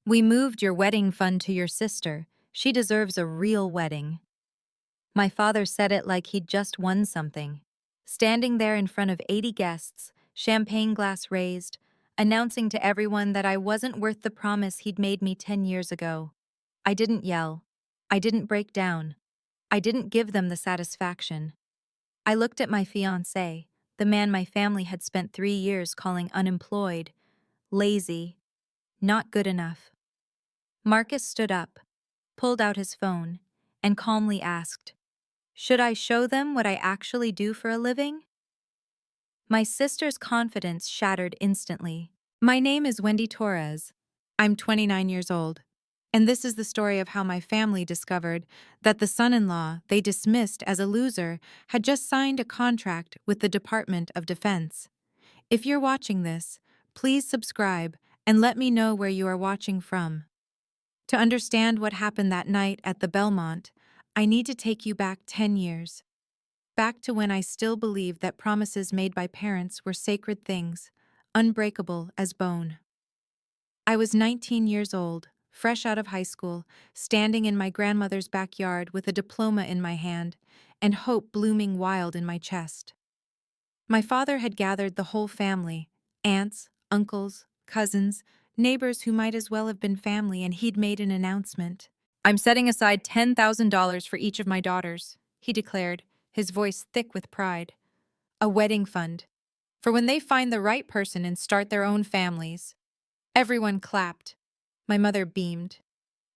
We moved your wedding fund to your sister. She deserves a real wedding. My father said it like he'd just won something. Standing there in front of 80 guests, champagne glass raised, announcing to everyone that I wasn't worth the promise he'd made me 10 years ago. I didn't yell. I didn't break down. I didn't give them the satisfaction. I looked at my fiancé, the man my family had spent 3 years calling unemployed, lazy, not good enough. Marcus stood up, pulled out his phone, and calmly asked, "Should I show them what I actually do for a living?" My sister's confidence shattered instantly. My name is Wendy Torres. I'm 29 years old. And this is the story of how my family discovered that the son-in-law they dismissed as a loser had just signed a contract with the Department of Defense. If you're watching this, please subscribe and let me know where you are watching from. To understand what happened that night at the Belmont, I need to take you back 10 years. Back to when I still believed that promises made by parents were sacred things, unbreakable as bone. I was 19 years old, fresh out of high school, standing in my grandmother's backyard with a diploma in my hand and hope blooming wild in my chest. My father had gathered the whole family, aunts, uncles, cousins, neighbors who might as well have been family, and he'd made an announcement. "I'm setting aside $10,000 for each of my daughters," he declared, his voice thick with pride. "A wedding fund. For when they find the right person and start their own families." Everyone clapped. My mother beamed.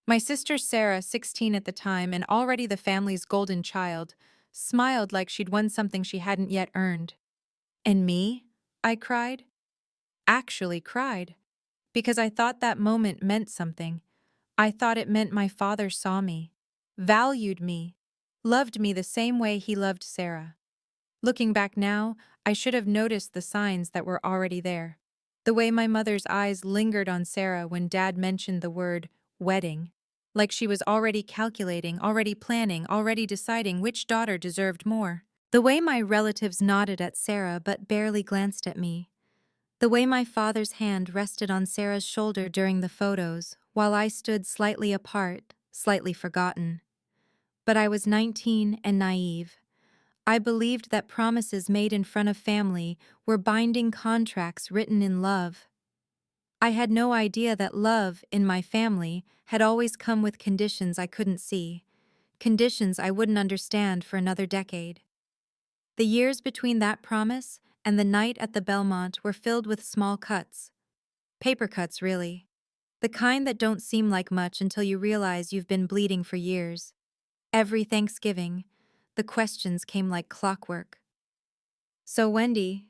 My sister Sarah, 16 at the time and already the family's golden child, smiled like she'd won something she hadn't yet earned. "And me?" I cried. Actually cried. Because I thought that moment meant something. I thought it meant my father saw me, valued me, loved me the same way he loved Sarah. Looking back now, I should have noticed the signs that were already there. The way my mother's eyes lingered on Sarah when Dad mentioned the word wedding, like she was already calculating, already planning, already deciding which daughter deserved more. The way my relatives nodded at Sarah but barely glanced at me. The way my father's hand rested on Sarah's shoulder during the photos, while I stood slightly apart, slightly forgotten. But I was 19 and naive. I believed that promises made in front of family were binding contracts written in love. I had no idea that love, in my family, had always come with conditions I couldn't see, conditions I wouldn't understand for another decade. The years between that promise and the night at the Belmont were filled with small cuts. Paper cuts, really. The kind that don't seem like much until you realize you've been bleeding for years. Every Thanksgiving, the questions came like clockwork. "So, Wendy,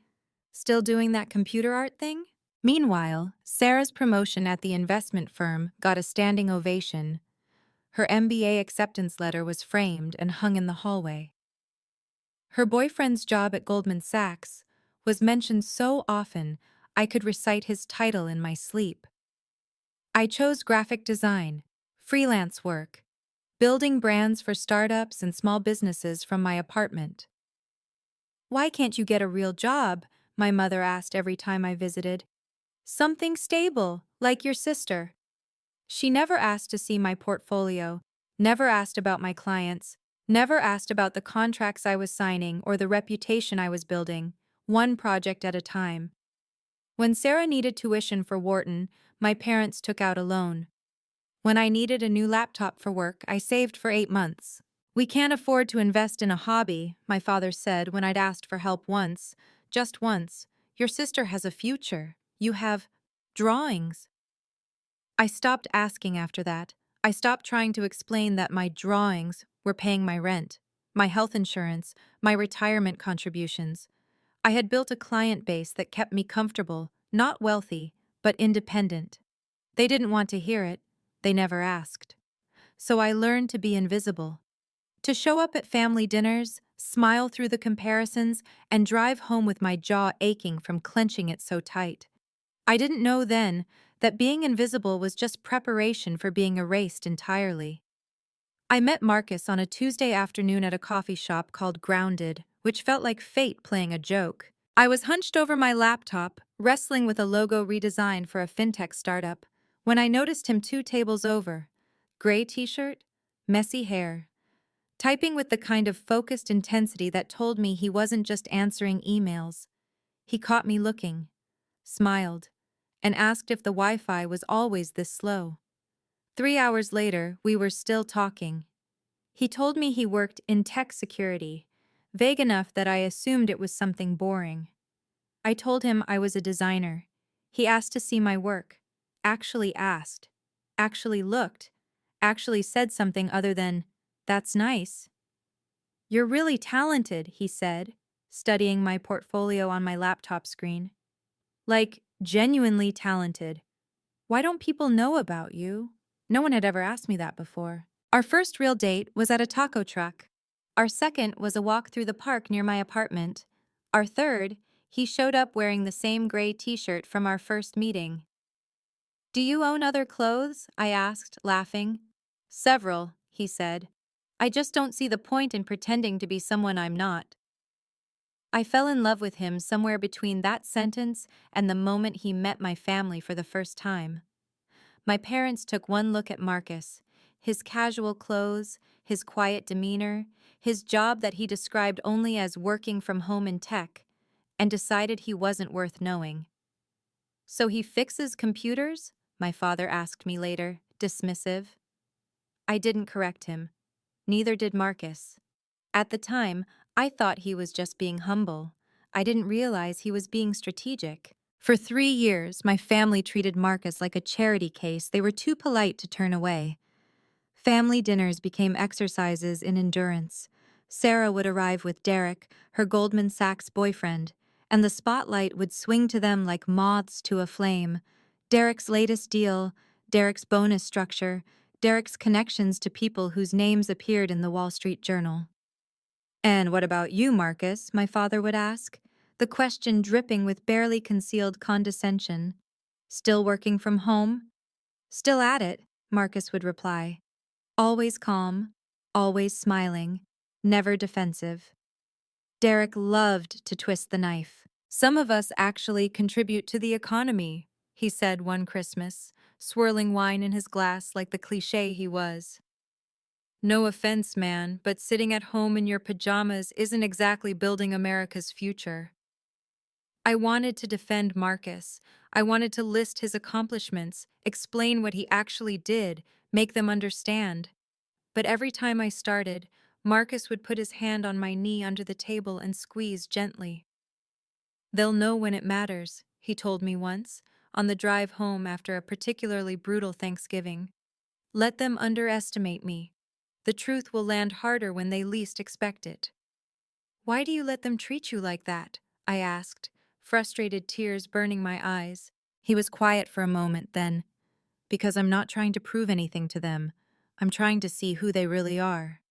still doing that computer art thing?" Meanwhile, Sarah's promotion at the investment firm got a standing ovation. Her MBA acceptance letter was framed and hung in the hallway. Her boyfriend's job at Goldman Sachs was mentioned so often I could recite his title in my sleep. I chose graphic design, freelance work, building brands for startups and small businesses from my apartment. "Why can't you get a real job?" my mother asked every time I visited. "Something stable, like your sister." She never asked to see my portfolio, never asked about my clients, never asked about the contracts I was signing or the reputation I was building, one project at a time. When Sarah needed tuition for Wharton, my parents took out a loan. When I needed a new laptop for work, I saved for 8 months. "We can't afford to invest in a hobby," my father said when I'd asked for help once, just once. "Your sister has a future. You have drawings." I stopped asking after that. I stopped trying to explain that my drawings were paying my rent, my health insurance, my retirement contributions. I had built a client base that kept me comfortable, not wealthy, but independent. They didn't want to hear it. They never asked. So I learned to be invisible. To show up at family dinners, smile through the comparisons, and drive home with my jaw aching from clenching it so tight. I didn't know then that being invisible was just preparation for being erased entirely. I met Marcus on a Tuesday afternoon at a coffee shop called Grounded, which felt like fate playing a joke. I was hunched over my laptop, wrestling with a logo redesign for a fintech startup, When I noticed him 2 tables over, gray t-shirt, messy hair, typing with the kind of focused intensity that told me he wasn't just answering emails. He caught me looking, smiled, and asked if the Wi-Fi was always this slow. 3 hours later, we were still talking. He told me he worked in tech security, vague enough that I assumed it was something boring. I told him I was a designer. He asked to see my work. Actually asked. Actually looked. Actually said something other than, "That's nice." "You're really talented," he said, studying my portfolio on my laptop screen. Like, genuinely talented. "Why don't people know about you?" No one had ever asked me that before. Our first real date was at a taco truck. Our second was a walk through the park near my apartment. Our third, he showed up wearing the same gray t-shirt from our first meeting. "Do you own other clothes?" I asked, laughing. "Several," he said. "I just don't see the point in pretending to be someone I'm not." I fell in love with him somewhere between that sentence and the moment he met my family for the first time. My parents took one look at Marcus, his casual clothes, his quiet demeanor, his job that he described only as working from home in tech, and decided he wasn't worth knowing. "So he fixes computers?" my father asked me later, dismissive. I didn't correct him. Neither did Marcus. At the time, I thought he was just being humble. I didn't realize he was being strategic. For 3 years, my family treated Marcus like a charity case they were too polite to turn away. Family dinners became exercises in endurance. Sarah would arrive with Derek, her Goldman Sachs boyfriend, and the spotlight would swing to them like moths to a flame. Derek's latest deal, Derek's bonus structure, Derek's connections to people whose names appeared in the Wall Street Journal. "And what about you, Marcus?" my father would ask, the question dripping with barely concealed condescension. "Still working from home?" "Still at it," Marcus would reply. Always calm, always smiling, never defensive. Derek loved to twist the knife. "Some of us actually contribute to the economy," he said one Christmas, swirling wine in his glass like the cliché he was. "No offense, man, but sitting at home in your pajamas isn't exactly building America's future." I wanted to defend Marcus. I wanted to list his accomplishments, explain what he actually did, make them understand. But every time I started, Marcus would put his hand on my knee under the table and squeeze gently. "They'll know when it matters," he told me once, on the drive home after a particularly brutal Thanksgiving. "Let them underestimate me. The truth will land harder when they least expect it." "Why do you let them treat you like that?" I asked, frustrated tears burning my eyes. He was quiet for a moment, then, "Because I'm not trying to prove anything to them. I'm trying to see who they really are."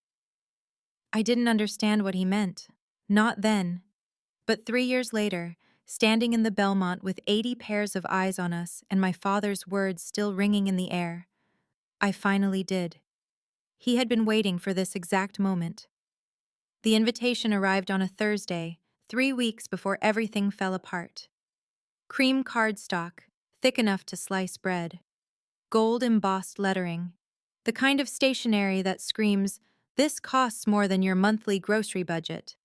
I didn't understand what he meant. Not then. But 3 years later, standing in the Belmont with 80 pairs of eyes on us and my father's words still ringing in the air, I finally did. He had been waiting for this exact moment. The invitation arrived on a Thursday, 3 weeks before everything fell apart. Cream cardstock, thick enough to slice bread. Gold embossed lettering. The kind of stationery that screams, "This costs more than your monthly grocery budget."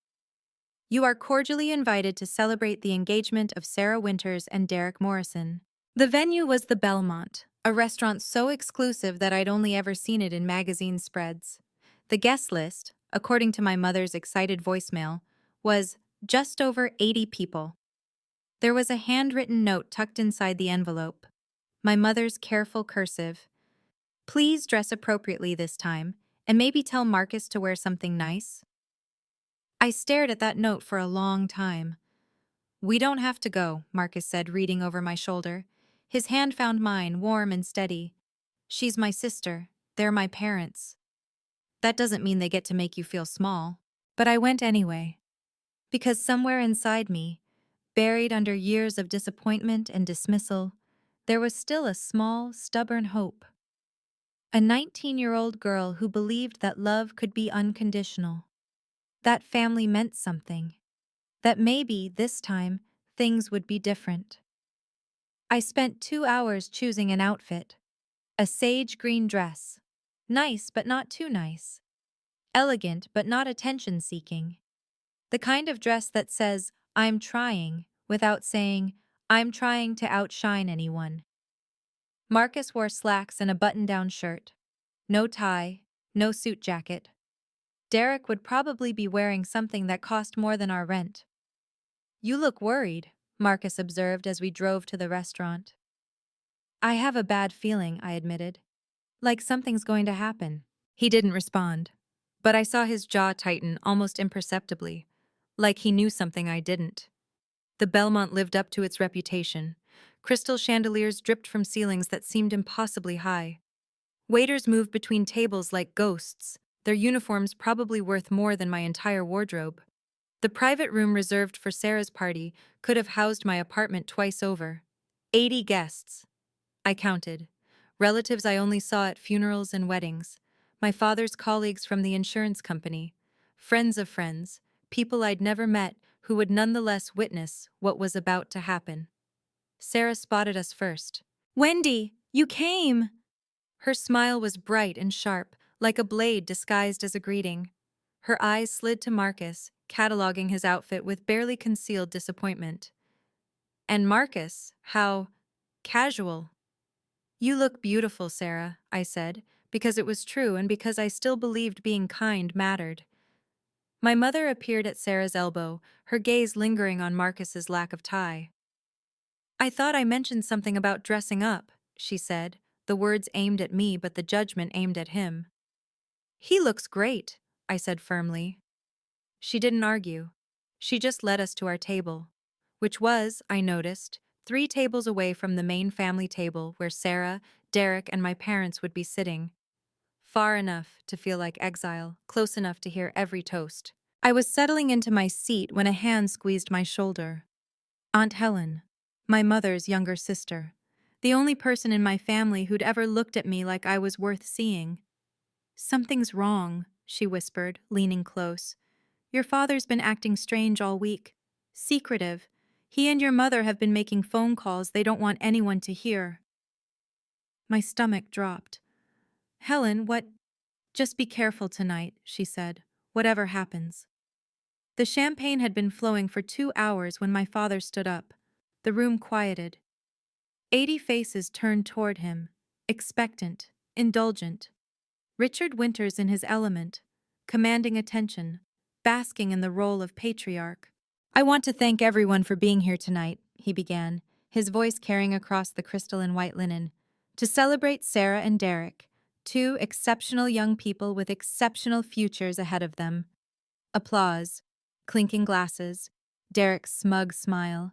"You are cordially invited to celebrate the engagement of Sarah Winters and Derek Morrison." The venue was the Belmont, a restaurant so exclusive that I'd only ever seen it in magazine spreads. The guest list, according to my mother's excited voicemail, was just over 80 people. There was a handwritten note tucked inside the envelope. My mother's careful cursive. "Please dress appropriately this time, and maybe tell Marcus to wear something nice." I stared at that note for a long time. "We don't have to go," Marcus said, reading over my shoulder. His hand found mine, warm and steady. "She's my sister. They're my parents. That doesn't mean they get to make you feel small." But I went anyway. Because somewhere inside me, buried under years of disappointment and dismissal, there was still a small, stubborn hope. A 19-year-old girl who believed that love could be unconditional. That family meant something. That maybe, this time, things would be different. I spent 2 hours choosing an outfit. A sage green dress. Nice, but not too nice. Elegant, but not attention-seeking. The kind of dress that says, I'm trying, without saying, I'm trying to outshine anyone. Marcus wore slacks and a button-down shirt. No tie, no suit jacket. Derek would probably be wearing something that cost more than our rent. You look worried, Marcus observed as we drove to the restaurant. I have a bad feeling, I admitted. Like something's going to happen. He didn't respond, but I saw his jaw tighten almost imperceptibly, like he knew something I didn't. The Belmont lived up to its reputation. Crystal chandeliers dripped from ceilings that seemed impossibly high. Waiters moved between tables like ghosts, their uniforms probably worth more than my entire wardrobe. The private room reserved for Sarah's party could have housed my apartment twice over. 80 guests. I counted. Relatives I only saw at funerals and weddings. My father's colleagues from the insurance company. Friends of friends. People I'd never met who would nonetheless witness what was about to happen. Sarah spotted us first. Wendy, you came! Her smile was bright and sharp, like a blade disguised as a greeting. Her eyes slid to Marcus, cataloging his outfit with barely concealed disappointment. And Marcus, how casual. You look beautiful, Sarah, I said, because it was true and because I still believed being kind mattered. My mother appeared at Sarah's elbow, her gaze lingering on Marcus's lack of tie. I thought I mentioned something about dressing up, she said, the words aimed at me but the judgment aimed at him. He looks great, I said firmly. She didn't argue. She just led us to our table, which was, I noticed, 3 tables away from the main family table where Sarah, Derek, and my parents would be sitting. Far enough to feel like exile, close enough to hear every toast. I was settling into my seat when a hand squeezed my shoulder. Aunt Helen, my mother's younger sister, the only person in my family who'd ever looked at me like I was worth seeing. Something's wrong, she whispered, leaning close. Your father's been acting strange all week. Secretive. He and your mother have been making phone calls they don't want anyone to hear. My stomach dropped. Helen, what? Just be careful tonight, she said, whatever happens. The champagne had been flowing for 2 hours when my father stood up. The room quieted. 80 faces turned toward him, expectant, indulgent. Richard Winters in his element, commanding attention, basking in the role of patriarch. I want to thank everyone for being here tonight, he began, his voice carrying across the crystalline white linen, to celebrate Sarah and Derek, 2 exceptional young people with exceptional futures ahead of them. Applause, clinking glasses, Derek's smug smile.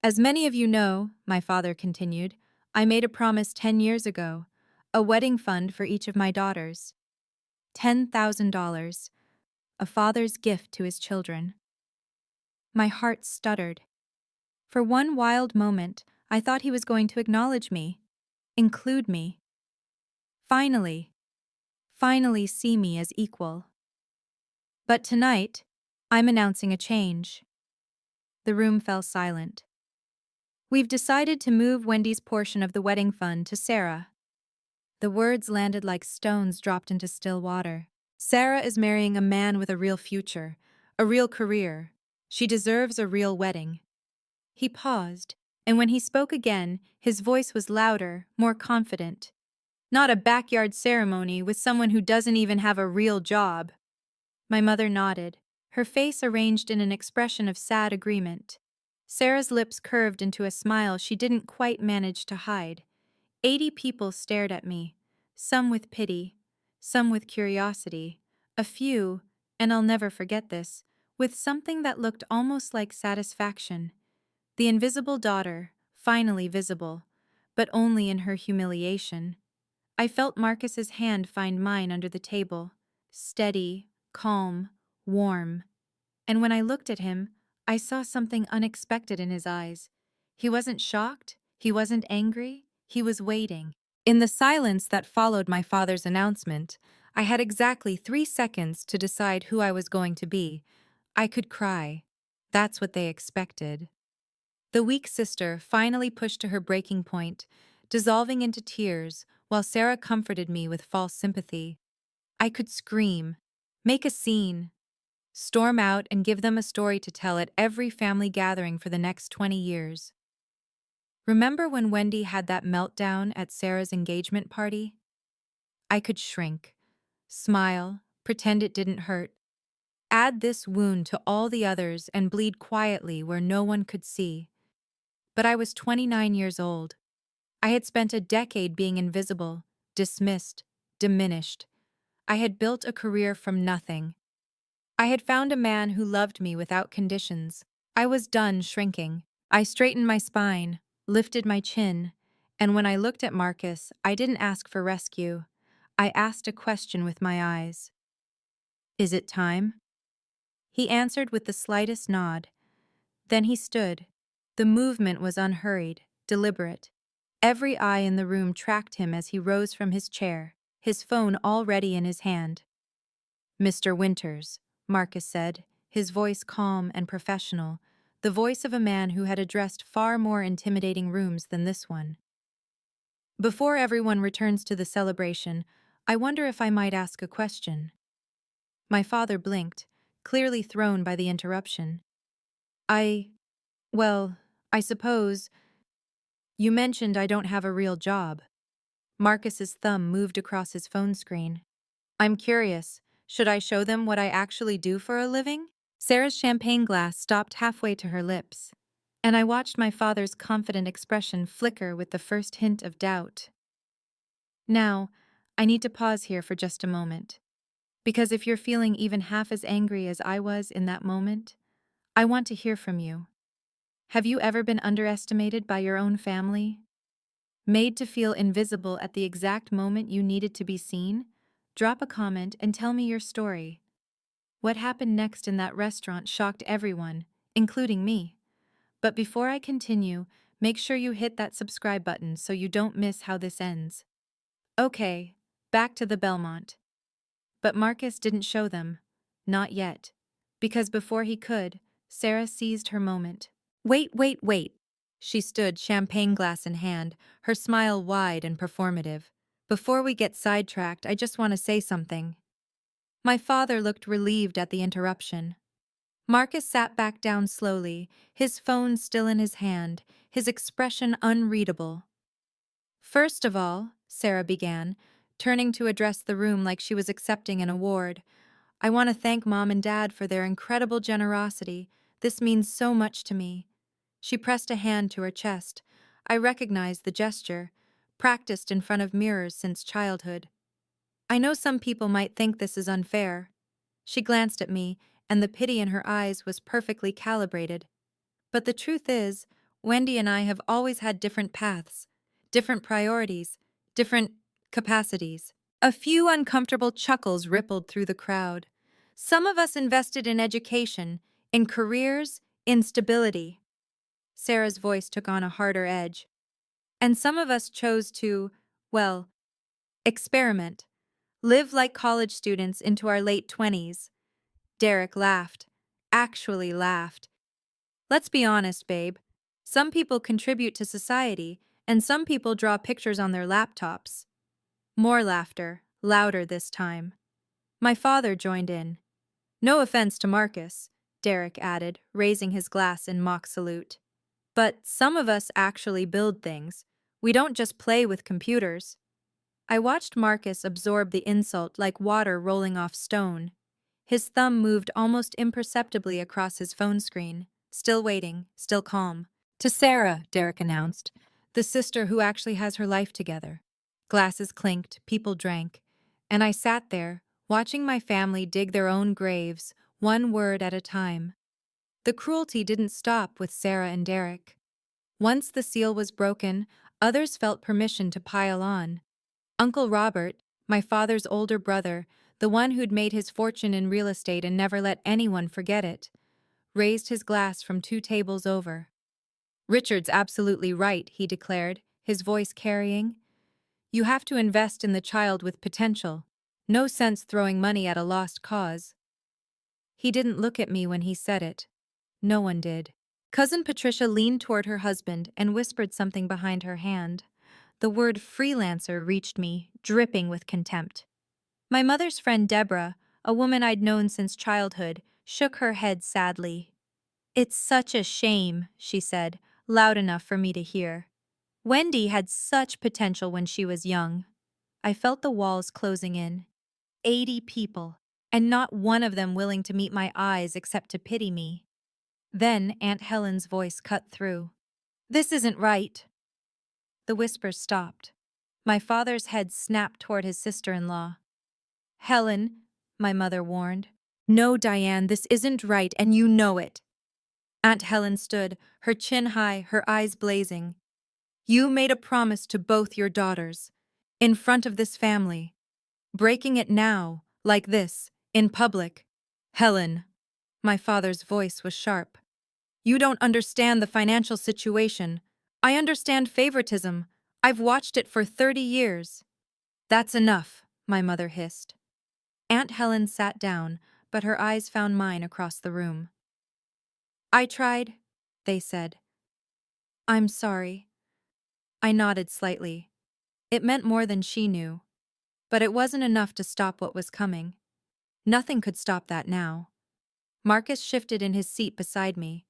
As many of you know, my father continued, I made a promise 10 years ago, a wedding fund for each of my daughters. $10,000, a father's gift to his children. My heart stuttered. For one wild moment, I thought he was going to acknowledge me, include me. Finally see me as equal. But tonight, I'm announcing a change. The room fell silent. We've decided to move Wendy's portion of the wedding fund to Sarah. The words landed like stones dropped into still water. Sarah is marrying a man with a real future, a real career. She deserves a real wedding. He paused, and when he spoke again, his voice was louder, more confident. Not a backyard ceremony with someone who doesn't even have a real job. My mother nodded, her face arranged in an expression of sad agreement. Sarah's lips curved into a smile she didn't quite manage to hide. 80 people stared at me, some with pity, some with curiosity, a few, and I'll never forget this, with something that looked almost like satisfaction. The invisible daughter, finally visible, but only in her humiliation. I felt Marcus's hand find mine under the table, steady, calm, warm. And when I looked at him, I saw something unexpected in his eyes. He wasn't shocked, he wasn't angry, he was waiting. In the silence that followed my father's announcement, I had exactly 3 seconds to decide who I was going to be. I could cry. That's what they expected. The weak sister finally pushed to her breaking point, dissolving into tears while Sarah comforted me with false sympathy. I could scream, make a scene, storm out and give them a story to tell at every family gathering for the next 20 years. Remember when Wendy had that meltdown at Sarah's engagement party? I could shrink, smile, pretend it didn't hurt, add this wound to all the others and bleed quietly where no one could see. But I was 29 years old. I had spent a decade being invisible, dismissed, diminished. I had built a career from nothing. I had found a man who loved me without conditions. I was done shrinking. I straightened my spine, lifted my chin, and when I looked at Marcus, I didn't ask for rescue. I asked a question with my eyes. Is it time? He answered with the slightest nod. Then he stood. The movement was unhurried, deliberate. Every eye in the room tracked him as he rose from his chair, his phone already in his hand. Mr. Winters, Marcus said, his voice calm and professional, the voice of a man who had addressed far more intimidating rooms than this one. Before everyone returns to the celebration, I wonder if I might ask a question. My father blinked, clearly thrown by the interruption. Well, I suppose, you mentioned I don't have a real job. Marcus's thumb moved across his phone screen. I'm curious, should I show them what I actually do for a living? Sarah's champagne glass stopped halfway to her lips, and I watched my father's confident expression flicker with the first hint of doubt. Now, I need to pause here for just a moment, because if you're feeling even half as angry as I was in that moment, I want to hear from you. Have you ever been underestimated by your own family? Made to feel invisible at the exact moment you needed to be seen? Drop a comment and tell me your story. What happened next in that restaurant shocked everyone, including me. But before I continue, make sure you hit that subscribe button so you don't miss how this ends. Okay, back to the Belmont. But Marcus didn't show them. Not yet. Because before he could, Sarah seized her moment. Wait. She stood, champagne glass in hand, her smile wide and performative. Before we get sidetracked, I just want to say something. My father looked relieved at the interruption. Marcus sat back down slowly, his phone still in his hand, his expression unreadable. First of all, Sarah began, turning to address the room like she was accepting an award, I want to thank Mom and Dad for their incredible generosity. This means so much to me. She pressed a hand to her chest. I recognized the gesture, practiced in front of mirrors since childhood. I know some people might think this is unfair. She glanced at me, and the pity in her eyes was perfectly calibrated. But the truth is, Wendy and I have always had different paths, different priorities, different capacities. A few uncomfortable chuckles rippled through the crowd. Some of us invested in education, in careers, in stability. Sarah's voice took on a harder edge. And some of us chose to, well, experiment, live like college students into our late 20s. Derek laughed, actually laughed. Let's be honest, babe. Some people contribute to society, and some people draw pictures on their laptops. More laughter, louder this time. My father joined in. No offense to Marcus, Derek added, raising his glass in mock salute. But some of us actually build things. We don't just play with computers. I watched Marcus absorb the insult like water rolling off stone. His thumb moved almost imperceptibly across his phone screen, still waiting, still calm. To Sarah, Derek announced, the sister who actually has her life together. Glasses clinked, people drank, and I sat there, watching my family dig their own graves, one word at a time. The cruelty didn't stop with Sarah and Derek. Once the seal was broken, others felt permission to pile on. Uncle Robert, my father's older brother, the one who'd made his fortune in real estate and never let anyone forget it, raised his glass from 2 tables over. Richard's absolutely right, he declared, his voice carrying. You have to invest in the child with potential. No sense throwing money at a lost cause. He didn't look at me when he said it. No one did. Cousin Patricia leaned toward her husband and whispered something behind her hand. The word freelancer reached me, dripping with contempt. My mother's friend Deborah, a woman I'd known since childhood, shook her head sadly. "It's such a shame," she said, loud enough for me to hear. "Wendy had such potential when she was young." I felt the walls closing in. 80 people, and not one of them willing to meet my eyes except to pity me. Then Aunt Helen's voice cut through. "This isn't right." The whispers stopped. My father's head snapped toward his sister-in-law. "Helen," my mother warned. "No, Diane, this isn't right, and you know it." Aunt Helen stood, her chin high, her eyes blazing. "You made a promise to both your daughters, in front of this family. Breaking it now, like this, in public. Helen." My father's voice was sharp. "You don't understand the financial situation. I understand favoritism. I've watched it for 30 years. "That's enough," my mother hissed. Aunt Helen sat down, but her eyes found mine across the room. "I tried," they said. "I'm sorry." I nodded slightly. It meant more than she knew. But it wasn't enough to stop what was coming. Nothing could stop that now. Marcus shifted in his seat beside me.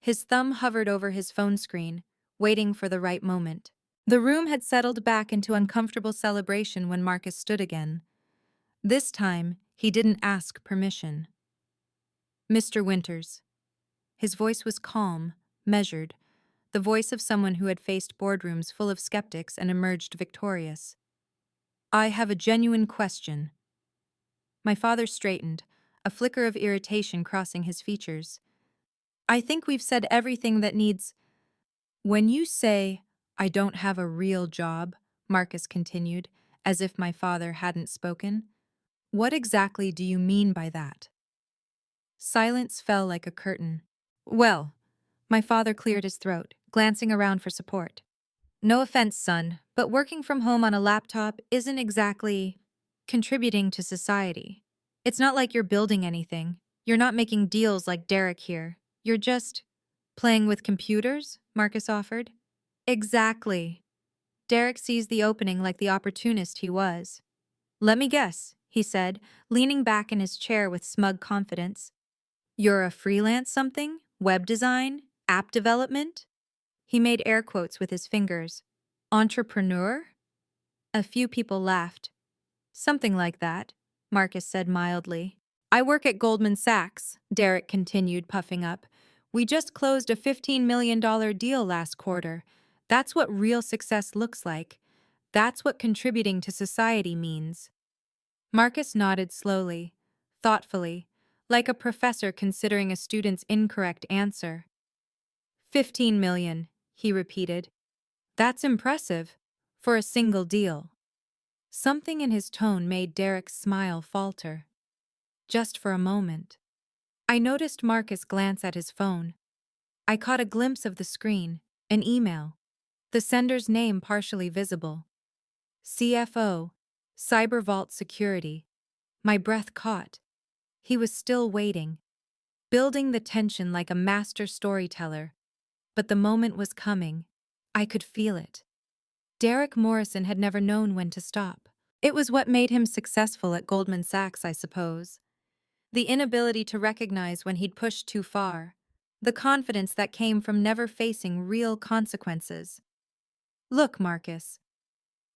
His thumb hovered over his phone screen, waiting for the right moment. The room had settled back into uncomfortable celebration when Marcus stood again. This time, he didn't ask permission. "Mr. Winters." His voice was calm, measured, the voice of someone who had faced boardrooms full of skeptics and emerged victorious. "I have a genuine question." My father straightened, a flicker of irritation crossing his features. "I think we've said everything that needs—" "When you say, 'I don't have a real job,'" Marcus continued, as if my father hadn't spoken, "what exactly do you mean by that?" Silence fell like a curtain. "Well," my father cleared his throat, glancing around for support. "No offense, son, but working from home on a laptop isn't exactly contributing to society. It's not like you're building anything. You're not making deals like Derek here. You're just playing with computers," Marcus offered. "Exactly." Derek seized the opening like the opportunist he was. "Let me guess," he said, leaning back in his chair with smug confidence. "You're a freelance something? Web design? App development?" He made air quotes with his fingers. "Entrepreneur?" A few people laughed. "Something like that," Marcus said mildly. "I work at Goldman Sachs," Derek continued, puffing up. "We just closed a $15 million deal last quarter. That's what real success looks like. That's what contributing to society means." Marcus nodded slowly, thoughtfully, like a professor considering a student's incorrect answer. 15 million, he repeated. "That's impressive. For a single deal." Something in his tone made Derek's smile falter. Just for a moment. I noticed Marcus glance at his phone. I caught a glimpse of the screen, an email. The sender's name partially visible. CFO, Cyber Vault Security. My breath caught. He was still waiting, building the tension like a master storyteller. But the moment was coming. I could feel it. Derek Morrison had never known when to stop. It was what made him successful at Goldman Sachs, I suppose. The inability to recognize when he'd pushed too far. The confidence that came from never facing real consequences. "Look, Marcus."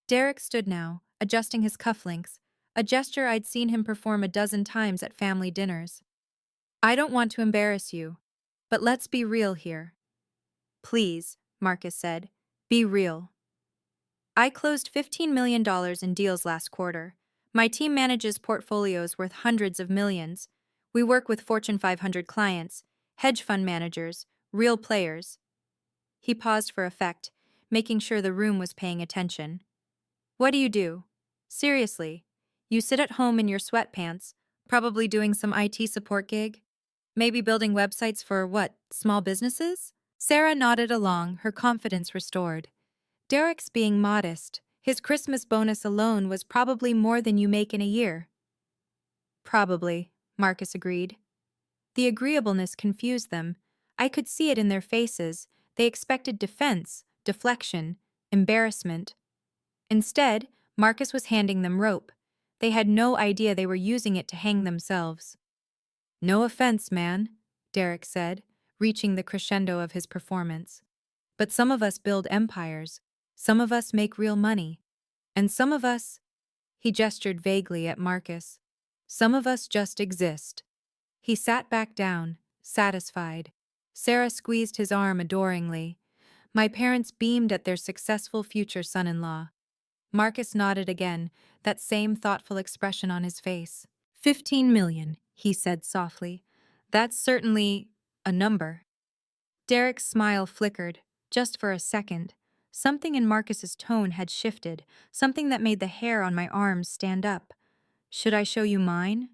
Derek stood now, adjusting his cufflinks, a gesture I'd seen him perform a dozen times at family dinners. "I don't want to embarrass you, but let's be real here." "Please," Marcus said, "be real." "I closed $15 million in deals last quarter. My team manages portfolios worth hundreds of millions. We work with Fortune 500 clients, hedge fund managers, real players." He paused for effect, making sure the room was paying attention. "What do you do? Seriously, you sit at home in your sweatpants, probably doing some IT support gig? Maybe building websites for what, small businesses?" Sarah nodded along, her confidence restored. "Derek's being modest. His Christmas bonus alone was probably more than you make in a year." "Probably," Marcus agreed. The agreeableness confused them. I could see it in their faces. They expected defense, deflection, embarrassment. Instead, Marcus was handing them rope. They had no idea they were using it to hang themselves. "No offense, man," Derek said, reaching the crescendo of his performance. "But some of us build empires. Some of us make real money. And some of us," he gestured vaguely at Marcus, "some of us just exist." He sat back down, satisfied. Sarah squeezed his arm adoringly. My parents beamed at their successful future son-in-law. Marcus nodded again, that same thoughtful expression on his face. 15 million, he said softly. That's certainly a number. Derek's smile flickered, just for a second. Something in Marcus's tone had shifted, something that made the hair on my arms stand up. "Should I show you mine?"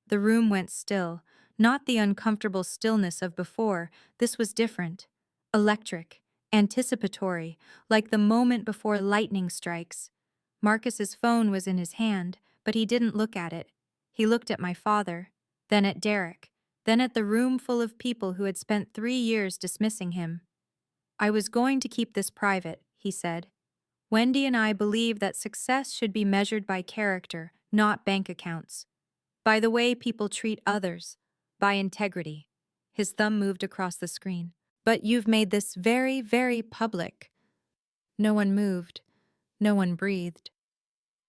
The room went still, not the uncomfortable stillness of before. This was different. Electric, anticipatory, like the moment before lightning strikes. Marcus's phone was in his hand, but he didn't look at it. He looked at my father, then at Derek, then at the room full of people who had spent 3 years dismissing him. "I was going to keep this private," he said. "Wendy and I believe that success should be measured by character, not bank accounts. By the way people treat others, by integrity." His thumb moved across the screen. "But you've made this very, very public." No one moved. No one breathed.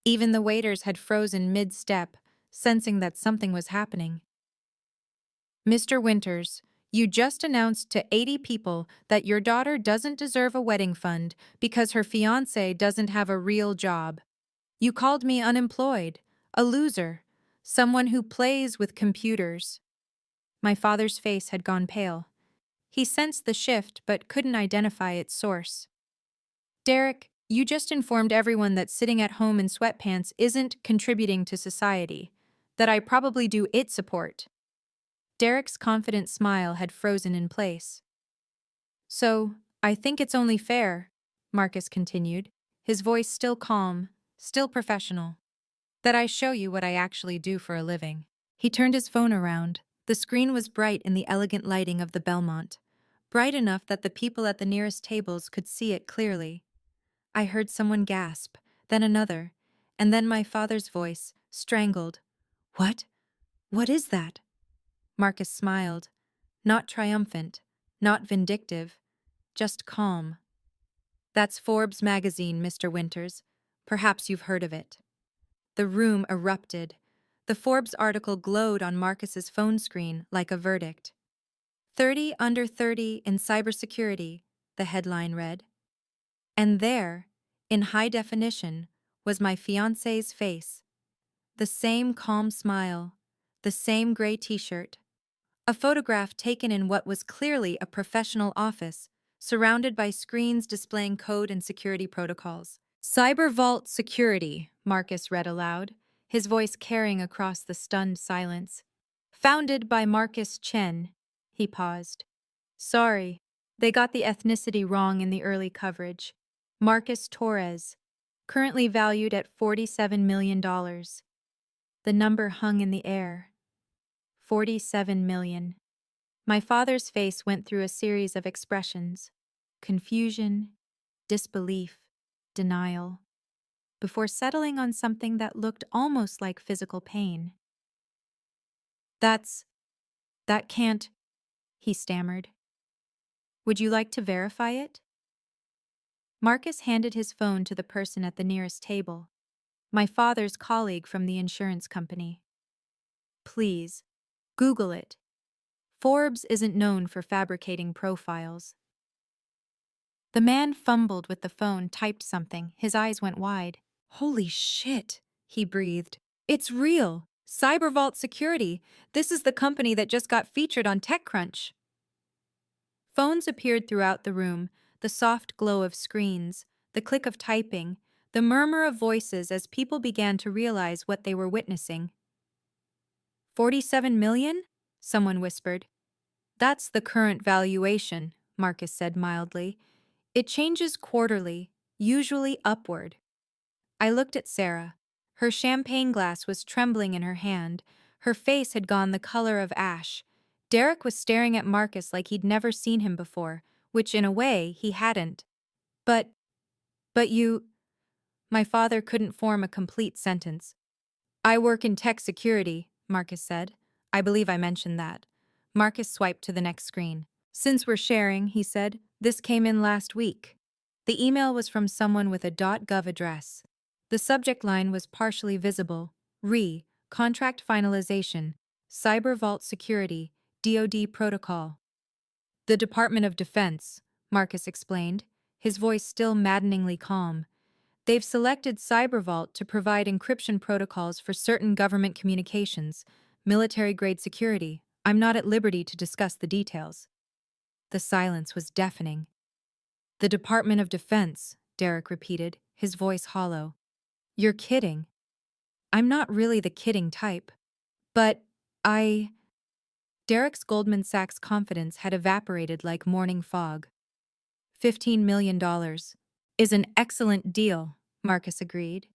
Even the waiters had frozen mid-step, sensing that something was happening. "Mr. Winters, you just announced to 80 people that your daughter doesn't deserve a wedding fund because her fiancé doesn't have a real job. You called me unemployed, a loser, someone who plays with computers." My father's face had gone pale. He sensed the shift but couldn't identify its source. "Derek, you just informed everyone that sitting at home in sweatpants isn't contributing to society, that I probably do it support." Derek's confident smile had frozen in place. "So, I think it's only fair," Marcus continued, his voice still calm, still professional, "that I show you what I actually do for a living." He turned his phone around. The screen was bright in the elegant lighting of the Belmont, bright enough that the people at the nearest tables could see it clearly. I heard someone gasp, then another, and then my father's voice, strangled. "What? What is that?" Marcus smiled, not triumphant, not vindictive, just calm. "That's Forbes magazine, Mr. Winters. Perhaps you've heard of it." The room erupted. The Forbes article glowed on Marcus's phone screen like a verdict. 30 under 30 in cybersecurity, the headline read. And there, in high definition, was my fiancé's face. The same calm smile, the same gray t-shirt. A photograph taken in what was clearly a professional office, surrounded by screens displaying code and security protocols. "Cyber Vault Security," Marcus read aloud, his voice carrying across the stunned silence. "Founded by Marcus Chen." He paused. "Sorry, they got the ethnicity wrong in the early coverage. Marcus Torres, currently valued at $47 million. The number hung in the air. 47 million. My father's face went through a series of expressions: confusion, disbelief, denial, before settling on something that looked almost like physical pain. That can't," he stammered. "Would you like to verify it?" Marcus handed his phone to the person at the nearest table, my father's colleague from the insurance company. "Please, Google it. Forbes isn't known for fabricating profiles." The man fumbled with the phone, typed something, his eyes went wide. "Holy shit," he breathed. "It's real! CyberVault Security! This is the company that just got featured on TechCrunch." Phones appeared throughout the room, the soft glow of screens, the click of typing, the murmur of voices as people began to realize what they were witnessing. 47 million? Someone whispered. "That's the current valuation," Marcus said mildly. "It changes quarterly, usually upward." I looked at Sarah. Her champagne glass was trembling in her hand. Her face had gone the color of ash. Derek was staring at Marcus like he'd never seen him before, which in a way he hadn't. But, but you. My father couldn't form a complete sentence. I work in tech security, Marcus said. I believe I mentioned that. Marcus swiped to the next screen. Since we're sharing, he said, this came in last week. The email was from someone with a .gov address. The subject line was partially visible. Contract finalization, Cyber Vault security, DoD protocol. The Department of Defense, Marcus explained, his voice still maddeningly calm. They've selected CyberVault to provide encryption protocols for certain government communications, military-grade security. I'm not at liberty to discuss the details. The silence was deafening. The Department of Defense, Derek repeated, his voice hollow. You're kidding. I'm not really the kidding type. But I... Derek's Goldman Sachs confidence had evaporated like morning fog. $15 million is an excellent deal, Marcus agreed.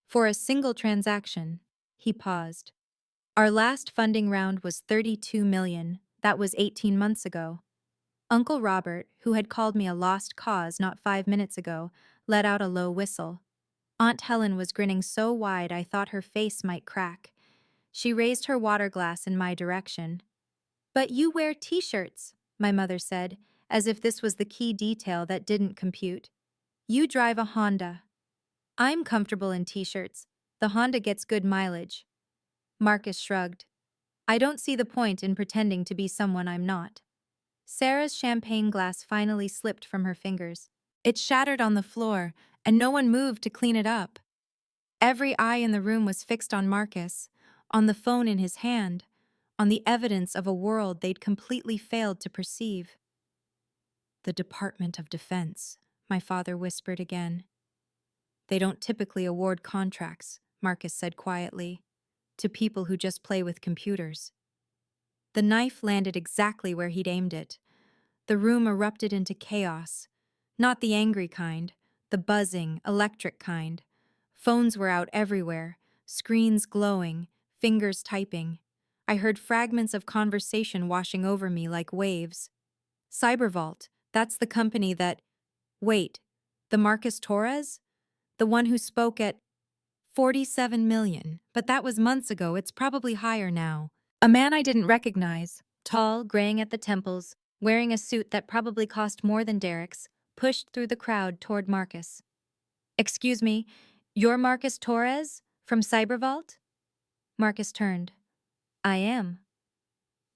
For a single transaction, he paused. Our last funding round was $32 million. That was 18 months ago. Uncle Robert, who had called me a lost cause not 5 minutes ago, let out a low whistle. Aunt Helen was grinning so wide I thought her face might crack. She raised her water glass in my direction. But you wear t-shirts, my mother said, as if this was the key detail that didn't compute. You drive a Honda. I'm comfortable in t-shirts. The Honda gets good mileage. Marcus shrugged. I don't see the point in pretending to be someone I'm not. Sarah's champagne glass finally slipped from her fingers. It shattered on the floor, and no one moved to clean it up. Every eye in the room was fixed on Marcus, on the phone in his hand, on the evidence of a world they'd completely failed to perceive. The Department of Defense, my father whispered again. They don't typically award contracts, Marcus said quietly, to people who just play with computers. The knife landed exactly where he'd aimed it. The room erupted into chaos. Not the angry kind, the buzzing, electric kind. Phones were out everywhere, screens glowing, fingers typing. I heard fragments of conversation washing over me like waves. Cybervault, that's the company that... Wait, the Marcus Torres? The one who spoke at 47 million, but that was months ago. It's probably higher now. A man I didn't recognize, tall, graying at the temples, wearing a suit that probably cost more than Derek's, pushed through the crowd toward Marcus. Excuse me, you're Marcus Torres? From Cybervault? Marcus turned. I am.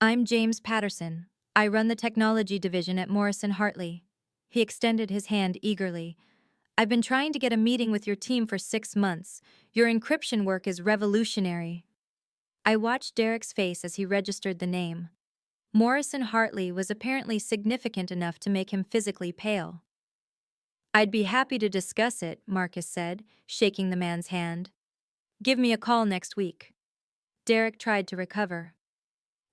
I'm James Patterson. I run the technology division at Morrison Hartley. He extended his hand eagerly. I've been trying to get a meeting with your team for 6 months. Your encryption work is revolutionary. I watched Derek's face as he registered the name. Morrison Hartley was apparently significant enough to make him physically pale. I'd be happy to discuss it, Marcus said, shaking the man's hand. Give me a call next week. Derek tried to recover.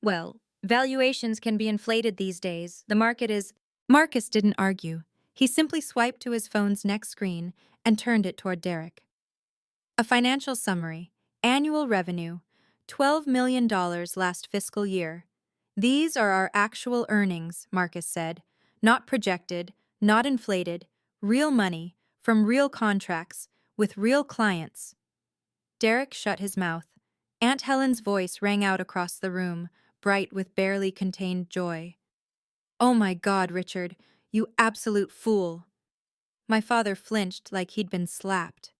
Well, valuations can be inflated these days. The market is... Marcus didn't argue. He simply swiped to his phone's next screen and turned it toward Derek. A financial summary. Annual revenue, $12 million last fiscal year. These are our actual earnings, Marcus said. Not projected, not inflated, real money, from real contracts, with real clients. Derek shut his mouth. Aunt Helen's voice rang out across the room, bright with barely contained joy. Oh my God, Richard, you absolute fool. My father flinched like he'd been slapped.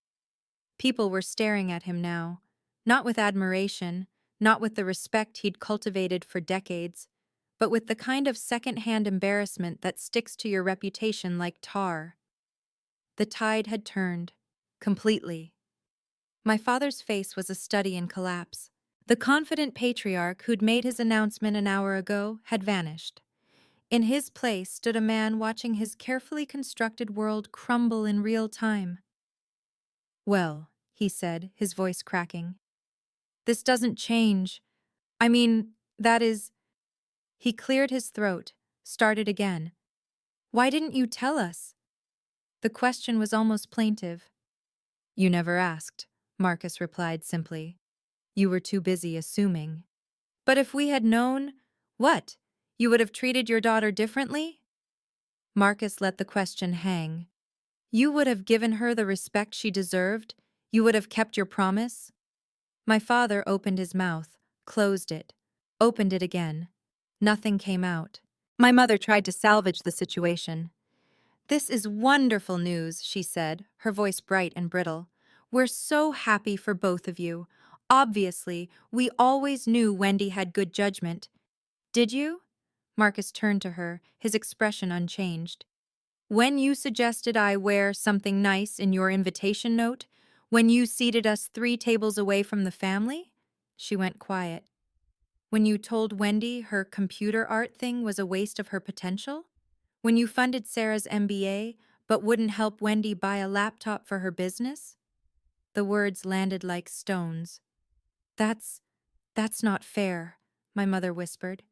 People were staring at him now, not with admiration, not with the respect he'd cultivated for decades, but with the kind of second-hand embarrassment that sticks to your reputation like tar. The tide had turned, completely. My father's face was a study in collapse. The confident patriarch who'd made his announcement an hour ago had vanished. In his place stood a man watching his carefully constructed world crumble in real time. Well, he said, his voice cracking. This doesn't change. I mean, that is... He cleared his throat, started again. Why didn't you tell us? The question was almost plaintive. You never asked, Marcus replied simply. You were too busy assuming. But if we had known, What? You would have treated your daughter differently? Marcus let the question hang. You would have given her the respect she deserved? You would have kept your promise? My father opened his mouth, closed it, opened it again. Nothing came out. My mother tried to salvage the situation. This is wonderful news, she said, her voice bright and brittle. We're so happy for both of you. Obviously, we always knew Wendy had good judgment. Did you? Marcus turned to her, his expression unchanged. When you suggested I wear something nice in your invitation note? When you seated us 3 tables away from the family? She went quiet. When you told Wendy her computer art thing was a waste of her potential? When you funded Sarah's MBA but wouldn't help Wendy buy a laptop for her business? The words landed like stones. That's not fair, my mother whispered.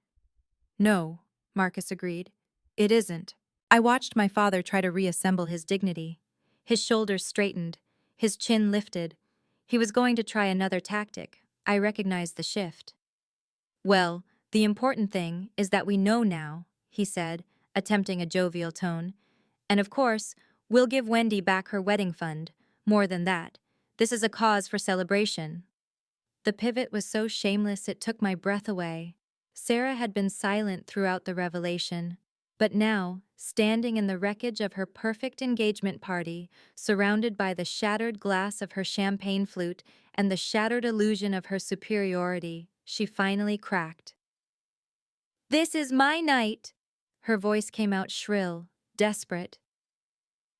No, Marcus agreed. It isn't. I watched my father try to reassemble his dignity. His shoulders straightened, his chin lifted. He was going to try another tactic. I recognized the shift. Well, the important thing is that we know now, he said, attempting a jovial tone. And of course, we'll give Wendy back her wedding fund. More than that, this is a cause for celebration. The pivot was so shameless it took my breath away. Sarah had been silent throughout the revelation, but now, standing in the wreckage of her perfect engagement party, surrounded by the shattered glass of her champagne flute and the shattered illusion of her superiority, she finally cracked. "This is my night!" Her voice came out shrill, desperate.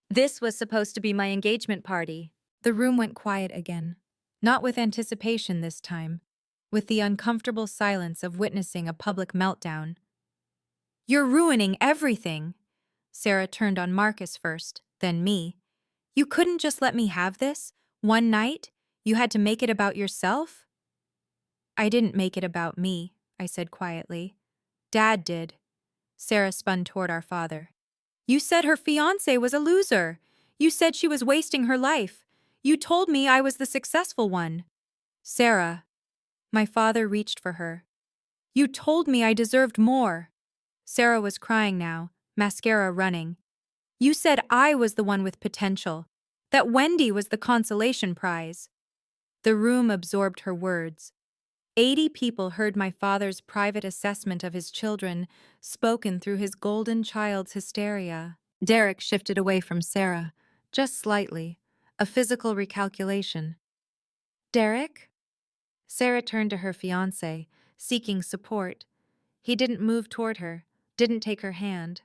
"This was supposed to be my engagement party." The room went quiet again. Not with anticipation this time, with the uncomfortable silence of witnessing a public meltdown. "You're ruining everything!" Sarah turned on Marcus first, then me. "You couldn't just let me have this? One night? You had to make it about yourself?" "I didn't make it about me," I said quietly. "Dad did." Sarah spun toward our father. "You said her fiancé was a loser. You said she was wasting her life. You told me I was the successful one." "Sarah." My father reached for her. "You told me I deserved more." Sarah was crying now, mascara running. "You said I was the one with potential, that Wendy was the consolation prize." The room absorbed her words. 80 people heard my father's private assessment of his children, spoken through his golden child's hysteria. Derek shifted away from Sarah, just slightly, a physical recalculation. "Derek?" Sarah turned to her fiancé, seeking support. He didn't move toward her, didn't take her hand.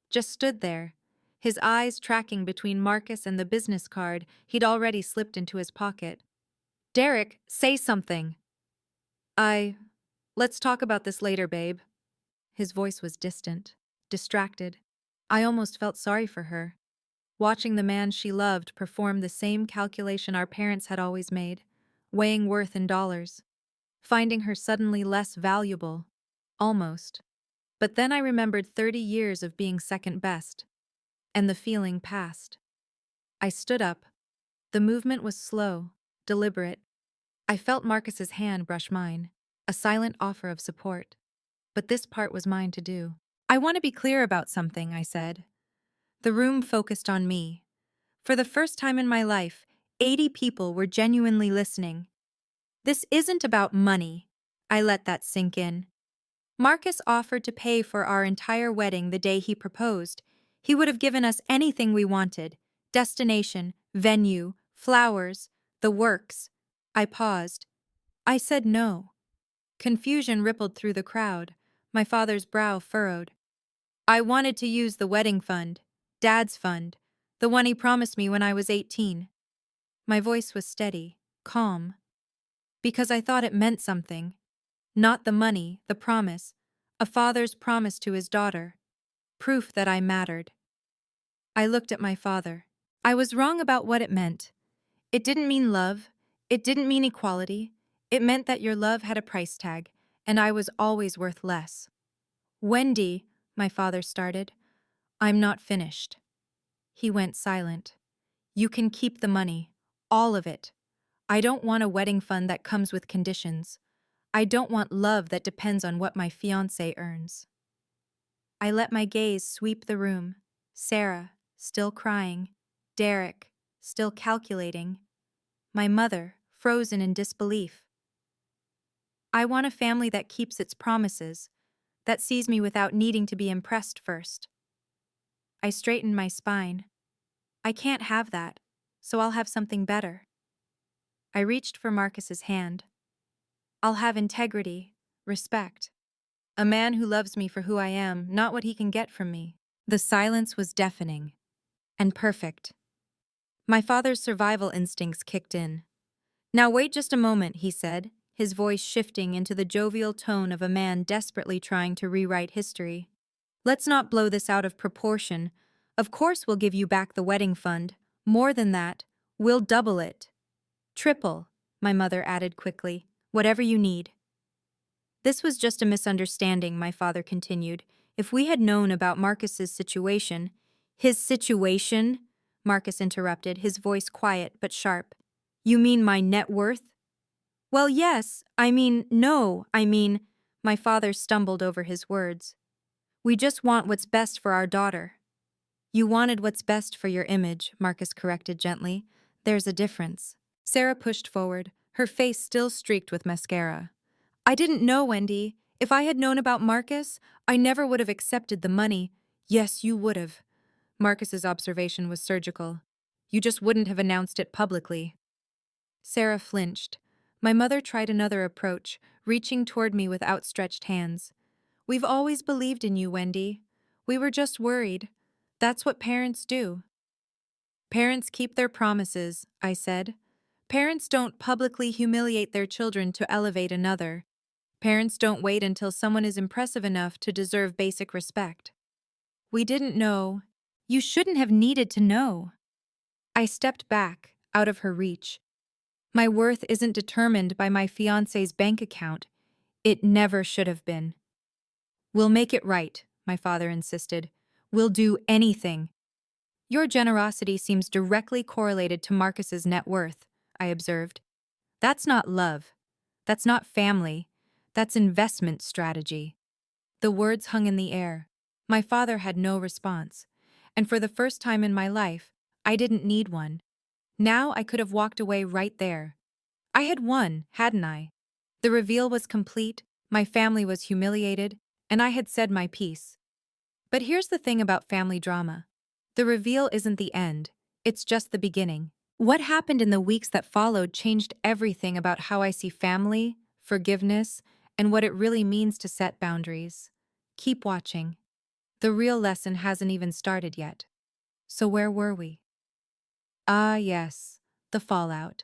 Just stood there, his eyes tracking between Marcus and the business card he'd already slipped into his pocket. "Derek, say something." Let's talk about this later, babe." His voice was distant, distracted. I almost felt sorry for her. Watching the man she loved perform the same calculation our parents had always made, weighing worth in dollars. Finding her suddenly less valuable. Almost. But then I remembered 30 years of being second best. And the feeling passed. I stood up. The movement was slow, deliberate. I felt Marcus's hand brush mine, a silent offer of support. But this part was mine to do. "I want to be clear about something," I said. The room focused on me. For the first time in my life, 80 people were genuinely listening. This isn't about money. I let that sink in. Marcus offered to pay for our entire wedding the day he proposed. He would have given us anything we wanted: destination, venue, flowers, the works. I paused. I said no. Confusion rippled through the crowd. My father's brow furrowed. "I wanted to use the wedding fund, Dad's fund, the one he promised me when I was 18. My voice was steady, calm. "Because I thought it meant something. Not the money, the promise. A father's promise to his daughter. Proof that I mattered." I looked at my father. I was wrong about what it meant. It didn't mean love. It didn't mean equality. It meant that your love had a price tag, and I was always worth less. "Wendy," my father started. "I'm not finished." He went silent. "You can keep the money. All of it. I don't want a wedding fund that comes with conditions. I don't want love that depends on what my fiancé earns. I let my gaze sweep the room. Sarah, still crying. Derek, still calculating. My mother, frozen in disbelief. I want a family that keeps its promises, that sees me without needing to be impressed first. I straightened my spine. I can't have that, so I'll have something better. I reached for Marcus's hand. I'll have integrity, respect. A man who loves me for who I am, not what he can get from me. The silence was deafening and perfect. My father's survival instincts kicked in. Now wait just a moment, he said, his voice shifting into the jovial tone of a man desperately trying to rewrite history. Let's not blow this out of proportion. Of course we'll give you back the wedding fund. More than that, we'll double it. Triple, my mother added quickly. Whatever you need. This was just a misunderstanding, my father continued. If we had known about Marcus's situation— His situation? Marcus interrupted, his voice quiet but sharp. You mean my net worth? Well, yes, no, my father stumbled over his words. We just want what's best for our daughter. You wanted what's best for your image, Marcus corrected gently. There's a difference. Sarah pushed forward, her face still streaked with mascara. I didn't know, Wendy. If I had known about Marcus, I never would have accepted the money. Yes, you would have. Marcus's observation was surgical. You just wouldn't have announced it publicly. Sarah flinched. My mother tried another approach, reaching toward me with outstretched hands. We've always believed in you, Wendy. We were just worried. That's what parents do. Parents keep their promises, I said. Parents don't publicly humiliate their children to elevate another. Parents don't wait until someone is impressive enough to deserve basic respect. We didn't know. You shouldn't have needed to know. I stepped back, out of her reach. My worth isn't determined by my fiancé's bank account. It never should have been. We'll make it right, my father insisted. We'll do anything. Your generosity seems directly correlated to Marcus's net worth, I observed. That's not love. That's not family. That's investment strategy. The words hung in the air. My father had no response. And for the first time in my life, I didn't need one. Now I could have walked away right there. I had won, hadn't I? The reveal was complete, my family was humiliated, and I had said my piece. But here's the thing about family drama. The reveal isn't the end, it's just the beginning. What happened in the weeks that followed changed everything about how I see family, forgiveness, and what it really means to set boundaries. Keep watching. The real lesson hasn't even started yet. So where were we? Ah, yes, the fallout.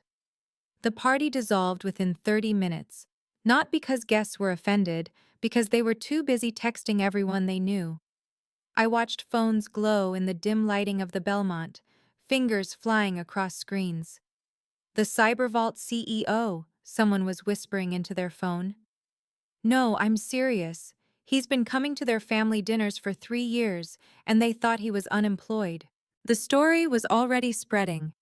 The party dissolved within 30 minutes, not because guests were offended, because they were too busy texting everyone they knew. I watched phones glow in the dim lighting of the Belmont, fingers flying across screens. The Cybervault CEO, someone was whispering into their phone. No, I'm serious. He's been coming to their family dinners for 3 years, and they thought he was unemployed. The story was already spreading.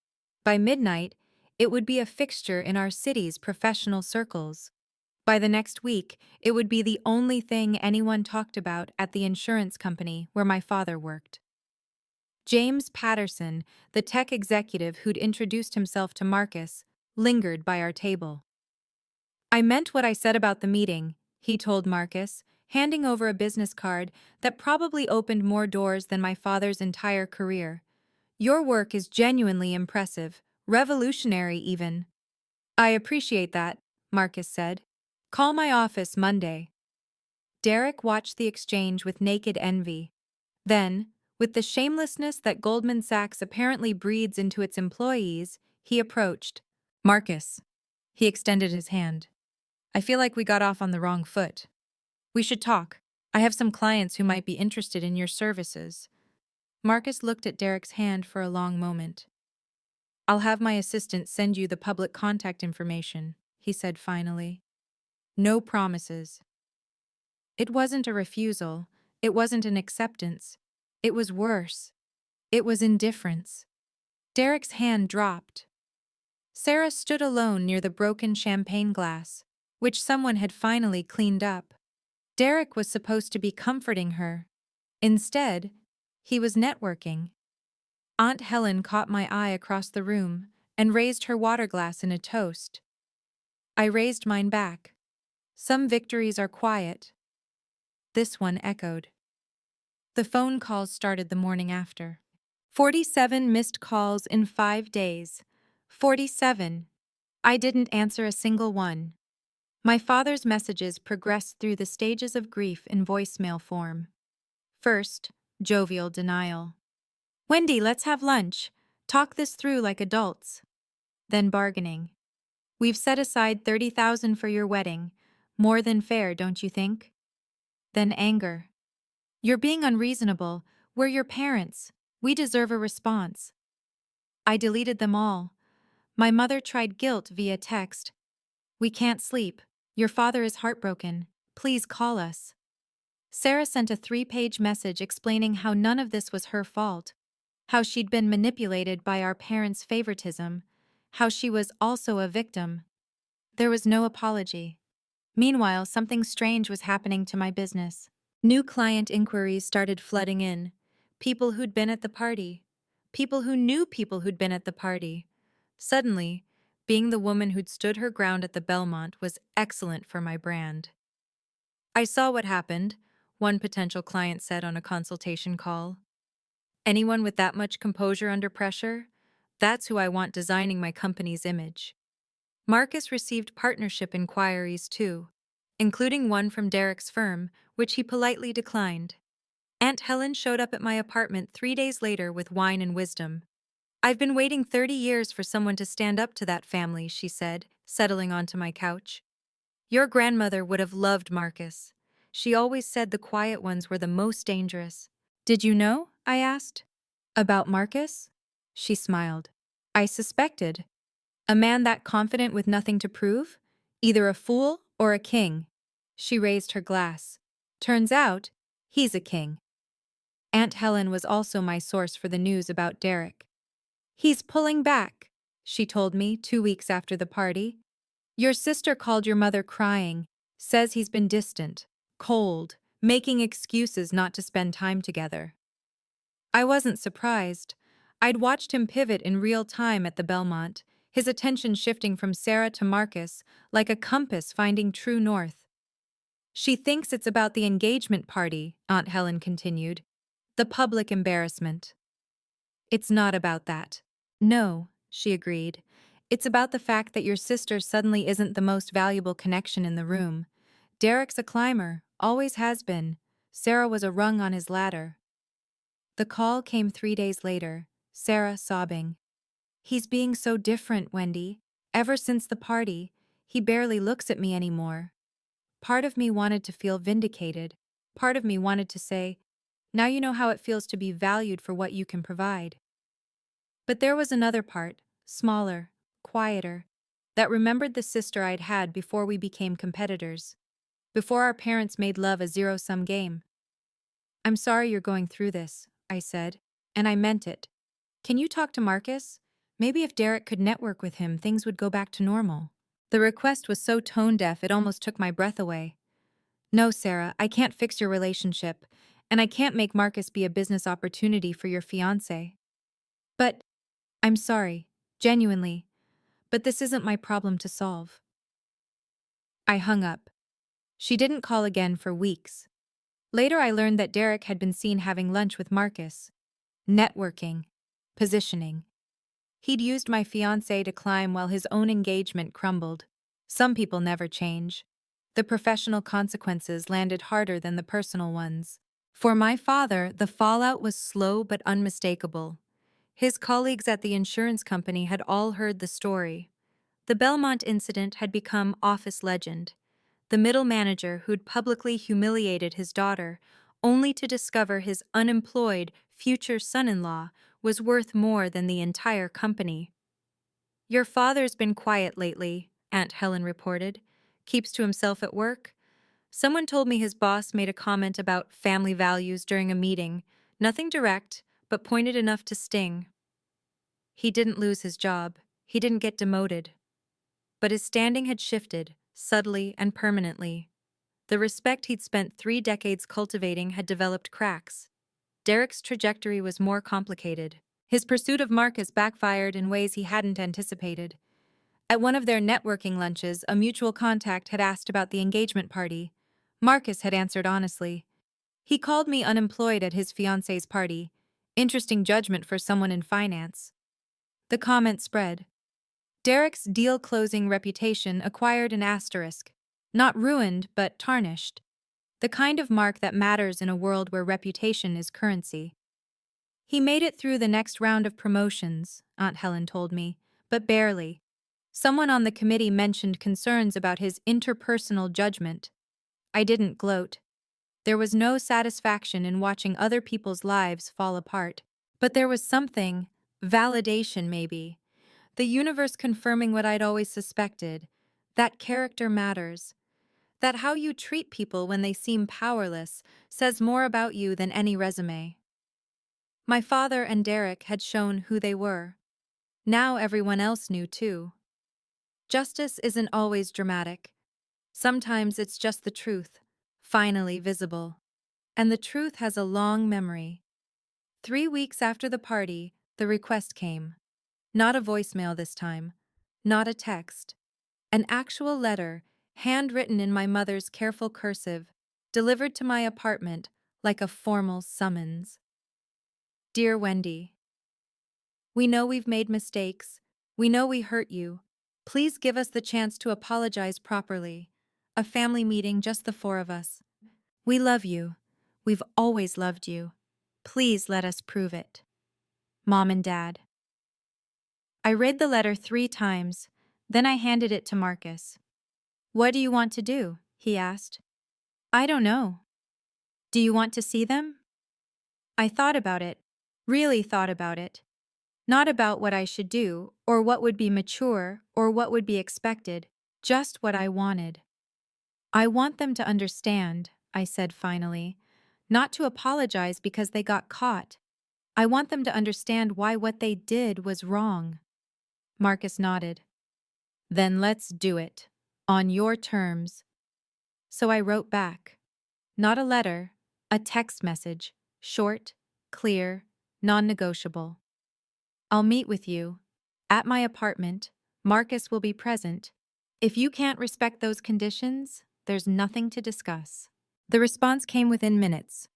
By midnight, it would be a fixture in our city's professional circles. By the next week, it would be the only thing anyone talked about at the insurance company where my father worked. James Patterson, the tech executive who'd introduced himself to Marcus, lingered by our table. I meant what I said about the meeting, he told Marcus, handing over a business card that probably opened more doors than my father's entire career. Your work is genuinely impressive, revolutionary even. I appreciate that, Marcus said. Call my office Monday. Derek watched the exchange with naked envy. Then, with the shamelessness that Goldman Sachs apparently breeds into its employees, he approached. Marcus. He extended his hand. I feel like we got off on the wrong foot. We should talk. I have some clients who might be interested in your services. Marcus looked at Derek's hand for a long moment. I'll have my assistant send you the public contact information, he said finally. No promises. It wasn't a refusal. It wasn't an acceptance. It was worse. It was indifference. Derek's hand dropped. Sarah stood alone near the broken champagne glass. which someone had finally cleaned up. Derek was supposed to be comforting her. Instead, he was networking. Aunt Helen caught my eye across the room and raised her water glass in a toast. I raised mine back. Some victories are quiet. This one echoed. The phone calls started the morning after. 47 missed calls in 5 days. 47. I didn't answer a single one. My father's messages progressed through the stages of grief in voicemail form. First, jovial denial. Wendy, let's have lunch. Talk this through like adults. Then bargaining. We've set aside 30,000 for your wedding. More than fair, don't you think? Then anger. You're being unreasonable. We're your parents. We deserve a response. I deleted them all. My mother tried guilt via text. We can't sleep. Your father is heartbroken. Please call us. Sarah sent a 3-page message explaining how none of this was her fault, how she'd been manipulated by our parents' favoritism, how she was also a victim. There was no apology. Meanwhile, something strange was happening to my business. New client inquiries started flooding in. People who'd been at the party. People who knew people who'd been at the party. Suddenly, being the woman who'd stood her ground at the Belmont was excellent for my brand. I saw what happened, one potential client said on a consultation call. Anyone with that much composure under pressure? That's who I want designing my company's image. Marcus received partnership inquiries too, including one from Derek's firm, which he politely declined. Aunt Helen showed up at my apartment 3 days later with wine and wisdom. I've been waiting 30 years for someone to stand up to that family, she said, settling onto my couch. Your grandmother would have loved Marcus. She always said the quiet ones were the most dangerous. Did you know? I asked. About Marcus? She smiled. I suspected. A man that confident with nothing to prove? Either a fool or a king. She raised her glass. Turns out, he's a king. Aunt Helen was also my source for the news about Derek. He's pulling back, she told me 2 weeks after the party. Your sister called your mother crying, says he's been distant, cold, making excuses not to spend time together. I wasn't surprised. I'd watched him pivot in real time at the Belmont, his attention shifting from Sarah to Marcus like a compass finding true north. She thinks it's about the engagement party, Aunt Helen continued. The public embarrassment. It's not about that. No, she agreed. It's about the fact that your sister suddenly isn't the most valuable connection in the room. Derek's a climber, always has been. Sarah was a rung on his ladder. The call came 3 days later, Sarah sobbing. He's being so different, Wendy. Ever since the party, he barely looks at me anymore. Part of me wanted to feel vindicated. Part of me wanted to say, now you know how it feels to be valued for what you can provide. But there was another part, smaller, quieter, that remembered the sister I'd had before we became competitors, before our parents made love a zero-sum game. I'm sorry you're going through this, I said, and I meant it. Can you talk to Marcus? Maybe if Derek could network with him, things would go back to normal. The request was so tone-deaf it almost took my breath away. No, Sarah, I can't fix your relationship, and I can't make Marcus be a business opportunity for your fiancé. But, I'm sorry, genuinely, but this isn't my problem to solve. I hung up. She didn't call again for weeks. Later I learned that Derek had been seen having lunch with Marcus. Networking. Positioning. He'd used my fiancé to climb while his own engagement crumbled. Some people never change. The professional consequences landed harder than the personal ones. For my father, the fallout was slow but unmistakable. His colleagues at the insurance company had all heard the story. The Belmont incident had become office legend. The middle manager who'd publicly humiliated his daughter, only to discover his unemployed future son-in-law was worth more than the entire company. Your father's been quiet lately, Aunt Helen reported. Keeps to himself at work. Someone told me his boss made a comment about family values during a meeting. Nothing direct, but pointed enough to sting. He didn't lose his job. He didn't get demoted. But his standing had shifted, subtly and permanently. The respect he'd spent 3 decades cultivating had developed cracks. Derek's trajectory was more complicated. His pursuit of Marcus backfired in ways he hadn't anticipated. At one of their networking lunches, a mutual contact had asked about the engagement party. Marcus had answered honestly. He called me unemployed at his fiancé's party. Interesting judgment for someone in finance. The comment spread. Derek's deal-closing reputation acquired an asterisk. Not ruined, but tarnished. The kind of mark that matters in a world where reputation is currency. He made it through the next round of promotions, Aunt Helen told me, but barely. Someone on the committee mentioned concerns about his interpersonal judgment. I didn't gloat. There was no satisfaction in watching other people's lives fall apart. But there was something, validation maybe, the universe confirming what I'd always suspected, that character matters, that how you treat people when they seem powerless says more about you than any resume. My father and Derek had shown who they were. Now everyone else knew too. Justice isn't always dramatic. Sometimes it's just the truth, finally visible. And the truth has a long memory. 3 weeks after the party, the request came. Not a voicemail this time. Not a text. An actual letter, handwritten in my mother's careful cursive, delivered to my apartment like a formal summons. Dear Wendy, we know we've made mistakes. We know we hurt you. Please give us the chance to apologize properly. A family meeting, just the four of us. We love you. We've always loved you. Please let us prove it. Mom and Dad. I read the letter 3 times, then I handed it to Marcus. What do you want to do? He asked. I don't know. Do you want to see them? I thought about it, really thought about it. Not about what I should do, or what would be mature, or what would be expected, just what I wanted. I want them to understand, I said finally, not to apologize because they got caught. I want them to understand why what they did was wrong. Marcus nodded. Then let's do it. On your terms. So I wrote back. Not a letter, a text message, short, clear, non-negotiable. I'll meet with you. At my apartment, Marcus will be present. If you can't respect those conditions, there's nothing to discuss. The response came within minutes.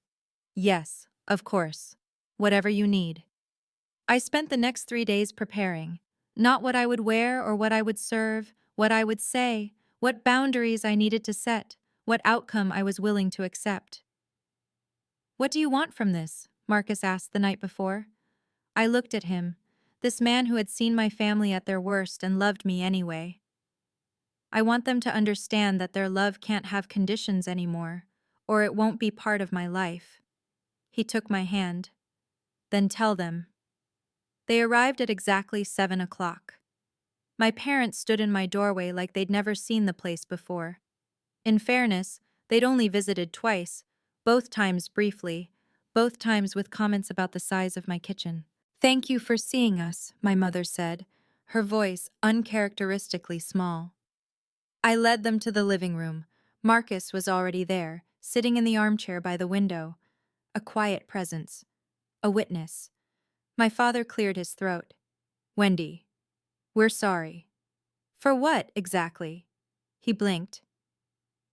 Yes, of course. Whatever you need. I spent the next 3 days preparing. Not what I would wear or what I would serve, what I would say, what boundaries I needed to set, what outcome I was willing to accept. What do you want from this? Marcus asked the night before. I looked at him, this man who had seen my family at their worst and loved me anyway. I want them to understand that their love can't have conditions anymore, or it won't be part of my life. He took my hand. Then tell them. They arrived at exactly 7 o'clock. My parents stood in my doorway like they'd never seen the place before. In fairness, they'd only visited twice, both times briefly, both times with comments about the size of my kitchen. Thank you for seeing us, my mother said, her voice uncharacteristically small. I led them to the living room. Marcus was already there, sitting in the armchair by the window. A quiet presence. A witness. My father cleared his throat. Wendy, we're sorry. For what, exactly? He blinked.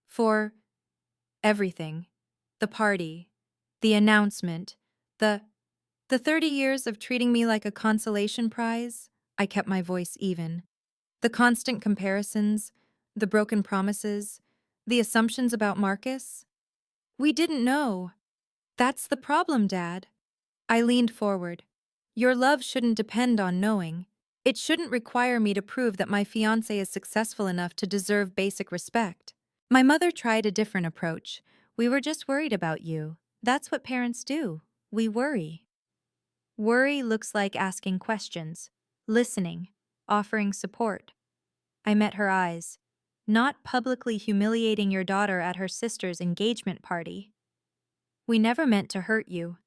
For everything. The party. The announcement. The 30 years of treating me like a consolation prize. I kept my voice even. The constant comparisons. The broken promises. The assumptions about Marcus. We didn't know. That's the problem, Dad. I leaned forward. Your love shouldn't depend on knowing. It shouldn't require me to prove that my fiancé is successful enough to deserve basic respect. My mother tried a different approach. We were just worried about you. That's what parents do. We worry. Worry looks like asking questions, listening, offering support. I met her eyes. Not publicly humiliating your daughter at her sister's engagement party. We never meant to hurt you.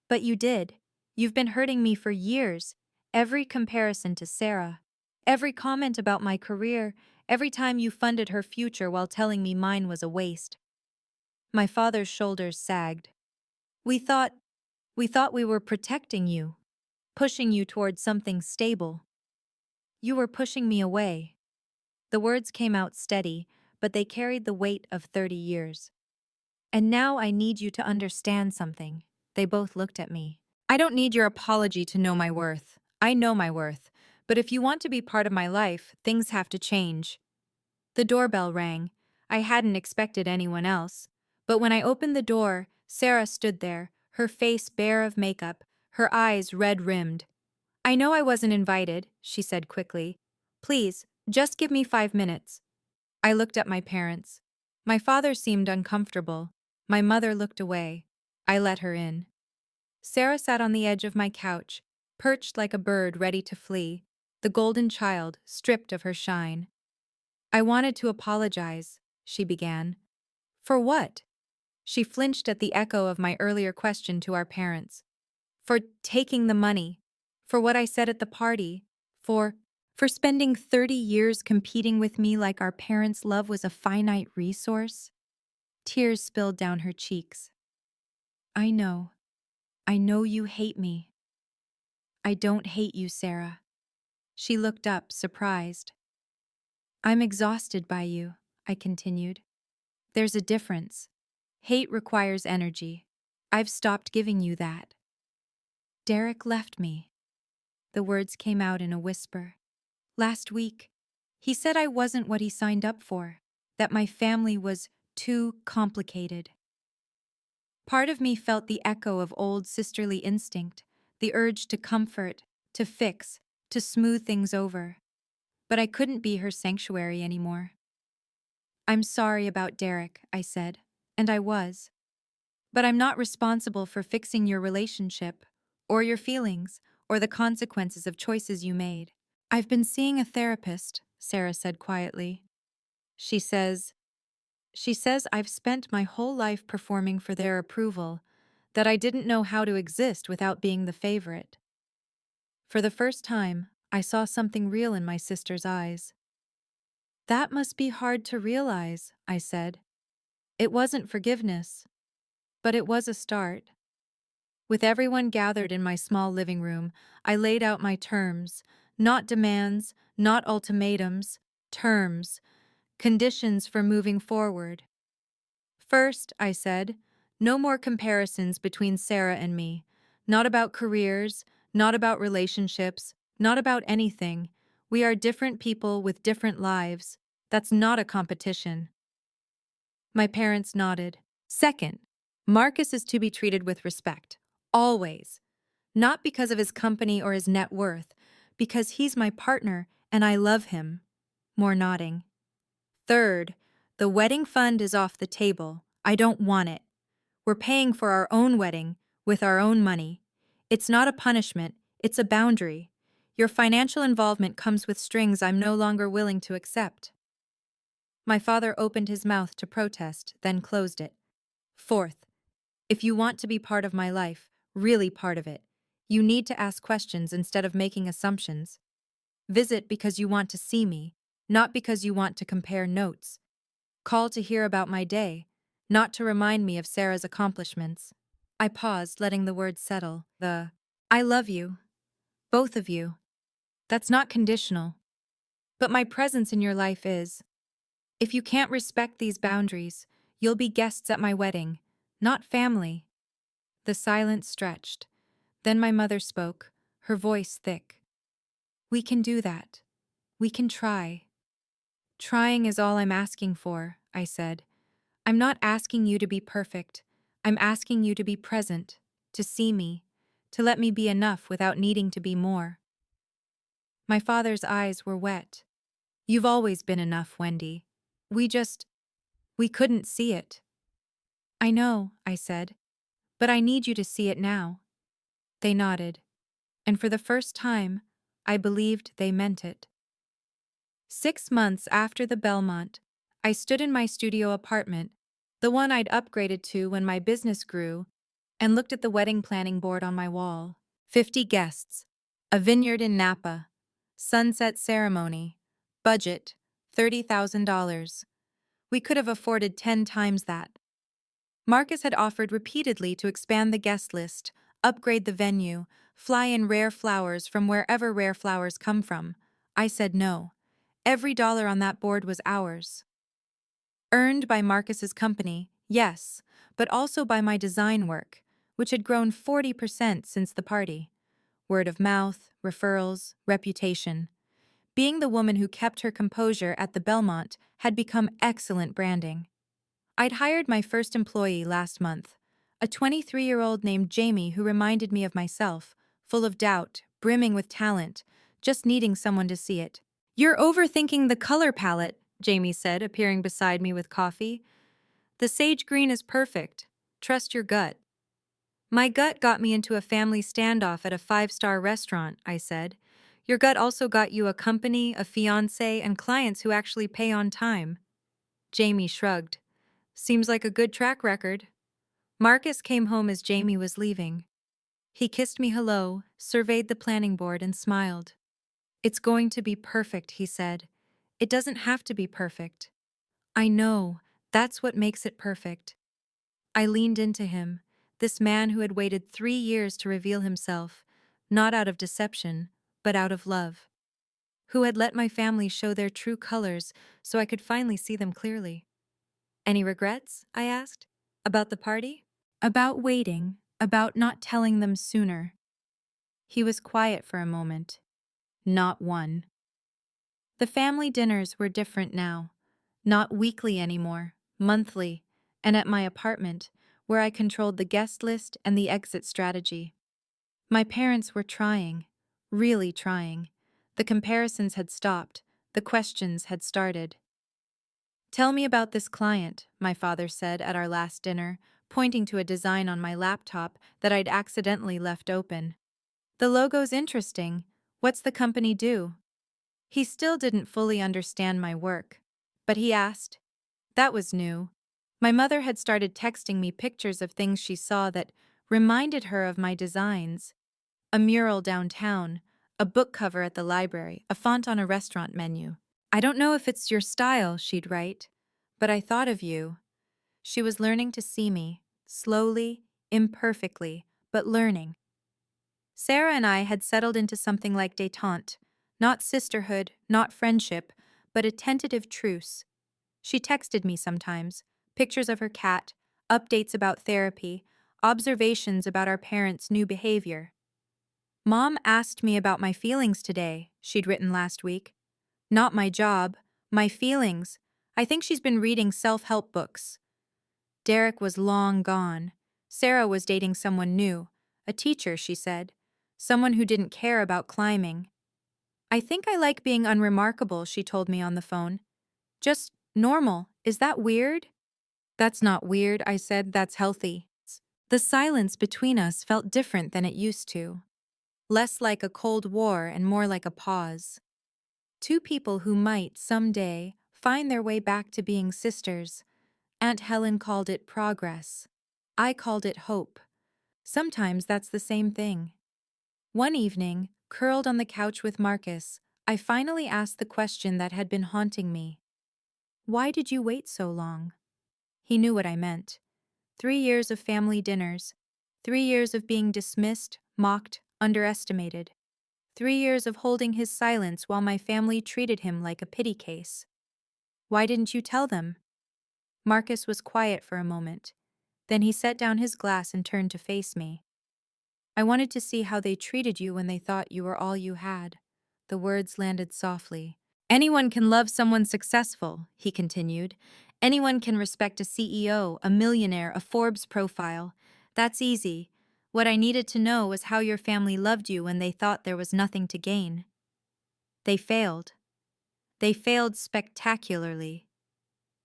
But you did. You've been hurting me for years. Every comparison to Sarah, every comment about my career, Every time you funded her future while telling me mine was a waste. My father's shoulders sagged. We thought, we thought we were protecting you, pushing you towards something stable. You were pushing me away. The words came out steady, but they carried the weight of 30 years. And now I need you to understand something. They both looked at me. I don't need your apology to know my worth. I know my worth. But if you want to be part of my life, things have to change. The doorbell rang. I hadn't expected anyone else. But when I opened the door, Sarah stood there, her face bare of makeup, her eyes red-rimmed. I know I wasn't invited, she said quickly. Please, just give me 5 minutes. I looked at my parents. My father seemed uncomfortable. My mother looked away. I let her in. Sarah sat on the edge of my couch, perched like a bird ready to flee, the golden child stripped of her shine. I wanted to apologize, she began. For what? She flinched at the echo of my earlier question to our parents. For taking the money. For what I said at the party. For spending 30 years competing with me like our parents' love was a finite resource. Tears spilled down her cheeks. I know. I know you hate me. I don't hate you, Sarah. She looked up, surprised. I'm exhausted by you, I continued. There's a difference. Hate requires energy. I've stopped giving you that. Derek left me. The words came out in a whisper. Last week, he said I wasn't what he signed up for, that my family was too complicated. Part of me felt the echo of old sisterly instinct, the urge to comfort, to fix, to smooth things over. But I couldn't be her sanctuary anymore. I'm sorry about Derek, I said, and I was. But I'm not responsible for fixing your relationship, or your feelings, or the consequences of choices you made. I've been seeing a therapist, Sarah said quietly. She says I've spent my whole life performing for their approval, that I didn't know how to exist without being the favorite. For the first time, I saw something real in my sister's eyes. That must be hard to realize, I said. It wasn't forgiveness, but it was a start. With everyone gathered in my small living room, I laid out my terms, not demands, not ultimatums, terms, conditions for moving forward. First, I said, no more comparisons between Sarah and me, not about careers, not about relationships, not about anything. We are different people with different lives. That's not a competition. My parents nodded. Second, Marcus is to be treated with respect. Always. Not because of his company or his net worth, because he's my partner and I love him. More nodding. Third, the wedding fund is off the table. I don't want it. We're paying for our own wedding with our own money. It's not a punishment, it's a boundary. Your financial involvement comes with strings I'm no longer willing to accept. My father opened his mouth to protest, then closed it. Fourth, if you want to be part of my life, really part of it, you need to ask questions instead of making assumptions. Visit because you want to see me, not because you want to compare notes. Call to hear about my day, not to remind me of Sarah's accomplishments. I paused, letting the words settle. I love you. Both of you. That's not conditional. But my presence in your life is. If you can't respect these boundaries, you'll be guests at my wedding, not family. The silence stretched. Then my mother spoke, her voice thick. We can do that. We can try. Trying is all I'm asking for, I said. I'm not asking you to be perfect. I'm asking you to be present, to see me, to let me be enough without needing to be more. My father's eyes were wet. You've always been enough, Wendy. We couldn't see it. I know, I said, but I need you to see it now. They nodded, and for the first time, I believed they meant it. 6 months after the Belmont, I stood in my studio apartment, the one I'd upgraded to when my business grew, and looked at the wedding planning board on my wall. 50 guests, a vineyard in Napa, sunset ceremony, budget, $30,000. We could have afforded 10 times that. Marcus had offered repeatedly to expand the guest list, upgrade the venue, fly in rare flowers from wherever rare flowers come from. I said no. Every dollar on that board was ours. Earned by Marcus's company, yes, but also by my design work, which had grown 40% since the party. Word of mouth, referrals, reputation. Being the woman who kept her composure at the Belmont had become excellent branding. I'd hired my first employee last month, a 23-year-old named Jamie who reminded me of myself, full of doubt, brimming with talent, just needing someone to see it. "You're overthinking the color palette," Jamie said, appearing beside me with coffee. "The sage green is perfect. Trust your gut." "My gut got me into a family standoff at a five-star restaurant," I said. "Your gut also got you a company, a fiancé, and clients who actually pay on time." Jamie shrugged. "Seems like a good track record." Marcus came home as Jamie was leaving. He kissed me hello, surveyed the planning board, and smiled. "It's going to be perfect," he said. "It doesn't have to be perfect." "I know. That's what makes it perfect." I leaned into him, this man who had waited 3 years to reveal himself, not out of deception, but out of love. Who had let my family show their true colors so I could finally see them clearly. "Any regrets?" I asked. "About the party?" "About waiting, about not telling them sooner." He was quiet for a moment. "Not one." The family dinners were different now. Not weekly anymore, monthly, and at my apartment, where I controlled the guest list and the exit strategy. My parents were trying, really trying. The comparisons had stopped, the questions had started. "Tell me about this client," my father said at our last dinner, pointing to a design on my laptop that I'd accidentally left open. "The logo's interesting. What's the company do?" He still didn't fully understand my work, but he asked. That was new. My mother had started texting me pictures of things she saw that reminded her of my designs. A mural downtown, a book cover at the library, a font on a restaurant menu. "I don't know if it's your style," she'd write, "but I thought of you." She was learning to see me, slowly, imperfectly, but learning. Sarah and I had settled into something like détente, not sisterhood, not friendship, but a tentative truce. She texted me sometimes, pictures of her cat, updates about therapy, observations about our parents' new behavior. "Mom asked me about my feelings today," she'd written last week. "Not my job, my feelings. I think she's been reading self-help books." Derek was long gone. Sarah was dating someone new, a teacher, she said, someone who didn't care about climbing. "I think I like being unremarkable," she told me on the phone. "Just normal. Is that weird?" "That's not weird," I said. "That's healthy." The silence between us felt different than it used to. Less like a cold war and more like a pause. Two people who might, someday, find their way back to being sisters. Aunt Helen called it progress. I called it hope. Sometimes that's the same thing. One evening, curled on the couch with Marcus, I finally asked the question that had been haunting me. "Why did you wait so long?" He knew what I meant. 3 years of family dinners. 3 years of being dismissed, mocked, underestimated. 3 years of holding his silence while my family treated him like a pity case. "Why didn't you tell them?" Marcus was quiet for a moment. Then he set down his glass and turned to face me. "I wanted to see how they treated you when they thought you were all you had." The words landed softly. "Anyone can love someone successful," he continued. "Anyone can respect a CEO, a millionaire, a Forbes profile. That's easy. What I needed to know was how your family loved you when they thought there was nothing to gain." They failed. They failed spectacularly.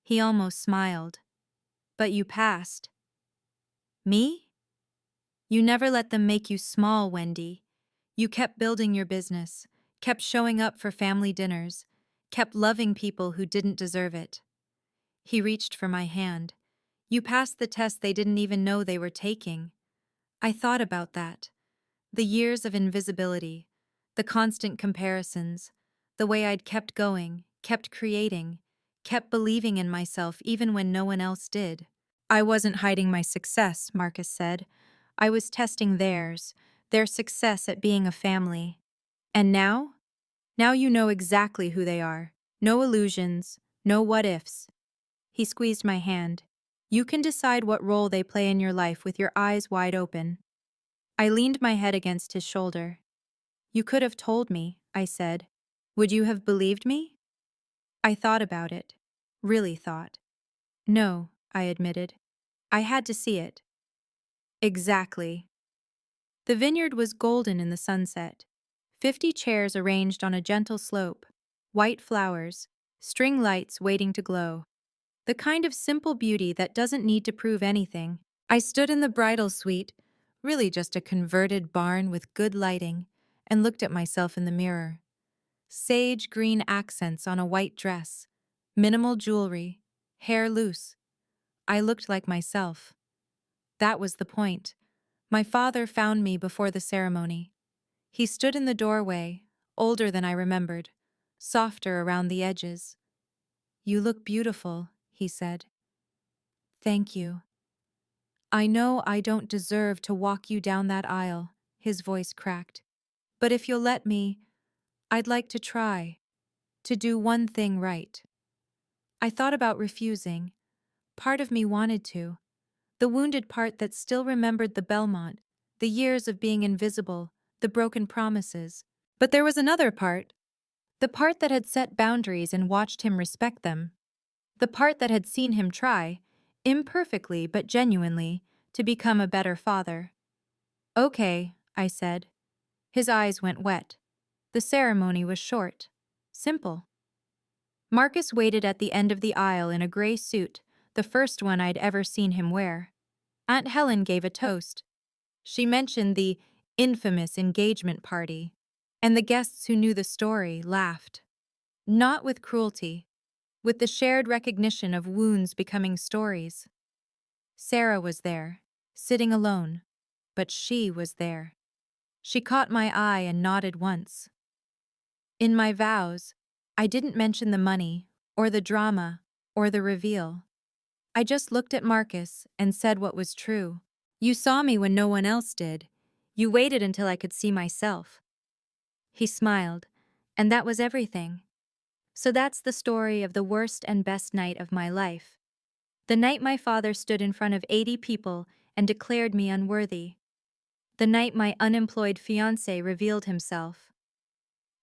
He almost smiled. "But you passed." "Me?" "You never let them make you small, Wendy. You kept building your business, kept showing up for family dinners, kept loving people who didn't deserve it." He reached for my hand. "You passed the test they didn't even know they were taking." I thought about that. The years of invisibility, the constant comparisons, the way I'd kept going, kept creating, kept believing in myself even when no one else did. I wasn't hiding my success, Marcus said. I was testing theirs, their success at being a family. And now? Now you know exactly who they are. No illusions, no what ifs. He squeezed my hand. You can decide what role they play in your life with your eyes wide open. I leaned my head against his shoulder. You could have told me, I said. Would you have believed me? I thought about it. Really thought. No, I admitted. I had to see it. Exactly. The vineyard was golden in the sunset. 50 chairs arranged on a gentle slope, white flowers, string lights waiting to glow. The kind of simple beauty that doesn't need to prove anything. I stood in the bridal suite, really just a converted barn with good lighting, and looked at myself in the mirror. Sage green accents on a white dress, minimal jewelry, hair loose. I looked like myself. That was the point. My father found me before the ceremony. He stood in the doorway, older than I remembered, softer around the edges. You look beautiful, he said. Thank you. I know I don't deserve to walk you down that aisle, his voice cracked. But if you'll let me, I'd like to try, to do one thing right. I thought about refusing. Part of me wanted to. The wounded part that still remembered the Belmont, the years of being invisible, the broken promises. But there was another part. The part that had set boundaries and watched him respect them. The part that had seen him try, imperfectly but genuinely, to become a better father. Okay, I said. His eyes went wet. The ceremony was short. Simple. Marcus waited at the end of the aisle in a gray suit, the first one I'd ever seen him wear. Aunt Helen gave a toast. She mentioned the infamous engagement party, and the guests who knew the story laughed. Not with cruelty, with the shared recognition of wounds becoming stories. Sarah was there, sitting alone, but she was there. She caught my eye and nodded once. In my vows, I didn't mention the money, or the drama, or the reveal. I just looked at Marcus and said what was true. You saw me when no one else did. You waited until I could see myself. He smiled, and that was everything. So that's the story of the worst and best night of my life. The night my father stood in front of 80 people and declared me unworthy. The night my unemployed fiancé revealed himself.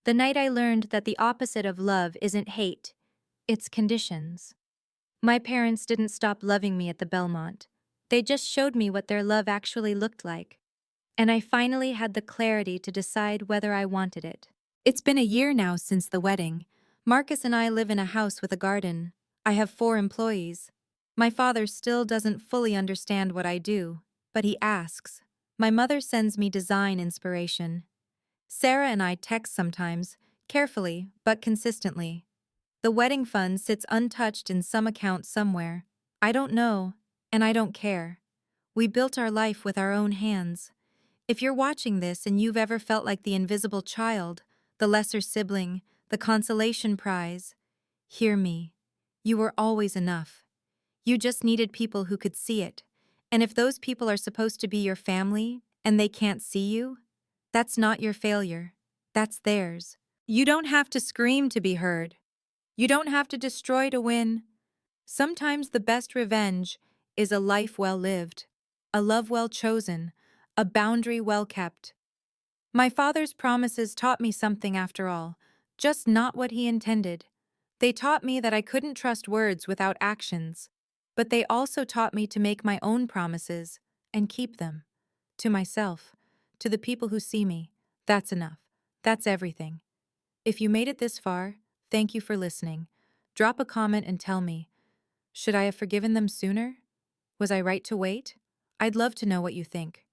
The night I learned that the opposite of love isn't hate, it's conditions. My parents didn't stop loving me at the Belmont. They just showed me what their love actually looked like. And I finally had the clarity to decide whether I wanted it. It's been a year now since the wedding. Marcus and I live in a house with a garden. I have 4 employees. My father still doesn't fully understand what I do, but he asks. My mother sends me design inspiration. Sarah and I text sometimes, carefully but consistently. The wedding fund sits untouched in some account somewhere. I don't know, and I don't care. We built our life with our own hands. If you're watching this and you've ever felt like the invisible child, the lesser sibling, the consolation prize, hear me. You were always enough. You just needed people who could see it. And if those people are supposed to be your family and they can't see you, that's not your failure. That's theirs. You don't have to scream to be heard. You don't have to destroy to win. Sometimes the best revenge is a life well lived, a love well chosen, a boundary well kept. My father's promises taught me something after all, just not what he intended. They taught me that I couldn't trust words without actions, but they also taught me to make my own promises and keep them. To myself, to the people who see me. That's enough. That's everything. If you made it this far, thank you for listening. Drop a comment and tell me, should I have forgiven them sooner? Was I right to wait? I'd love to know what you think.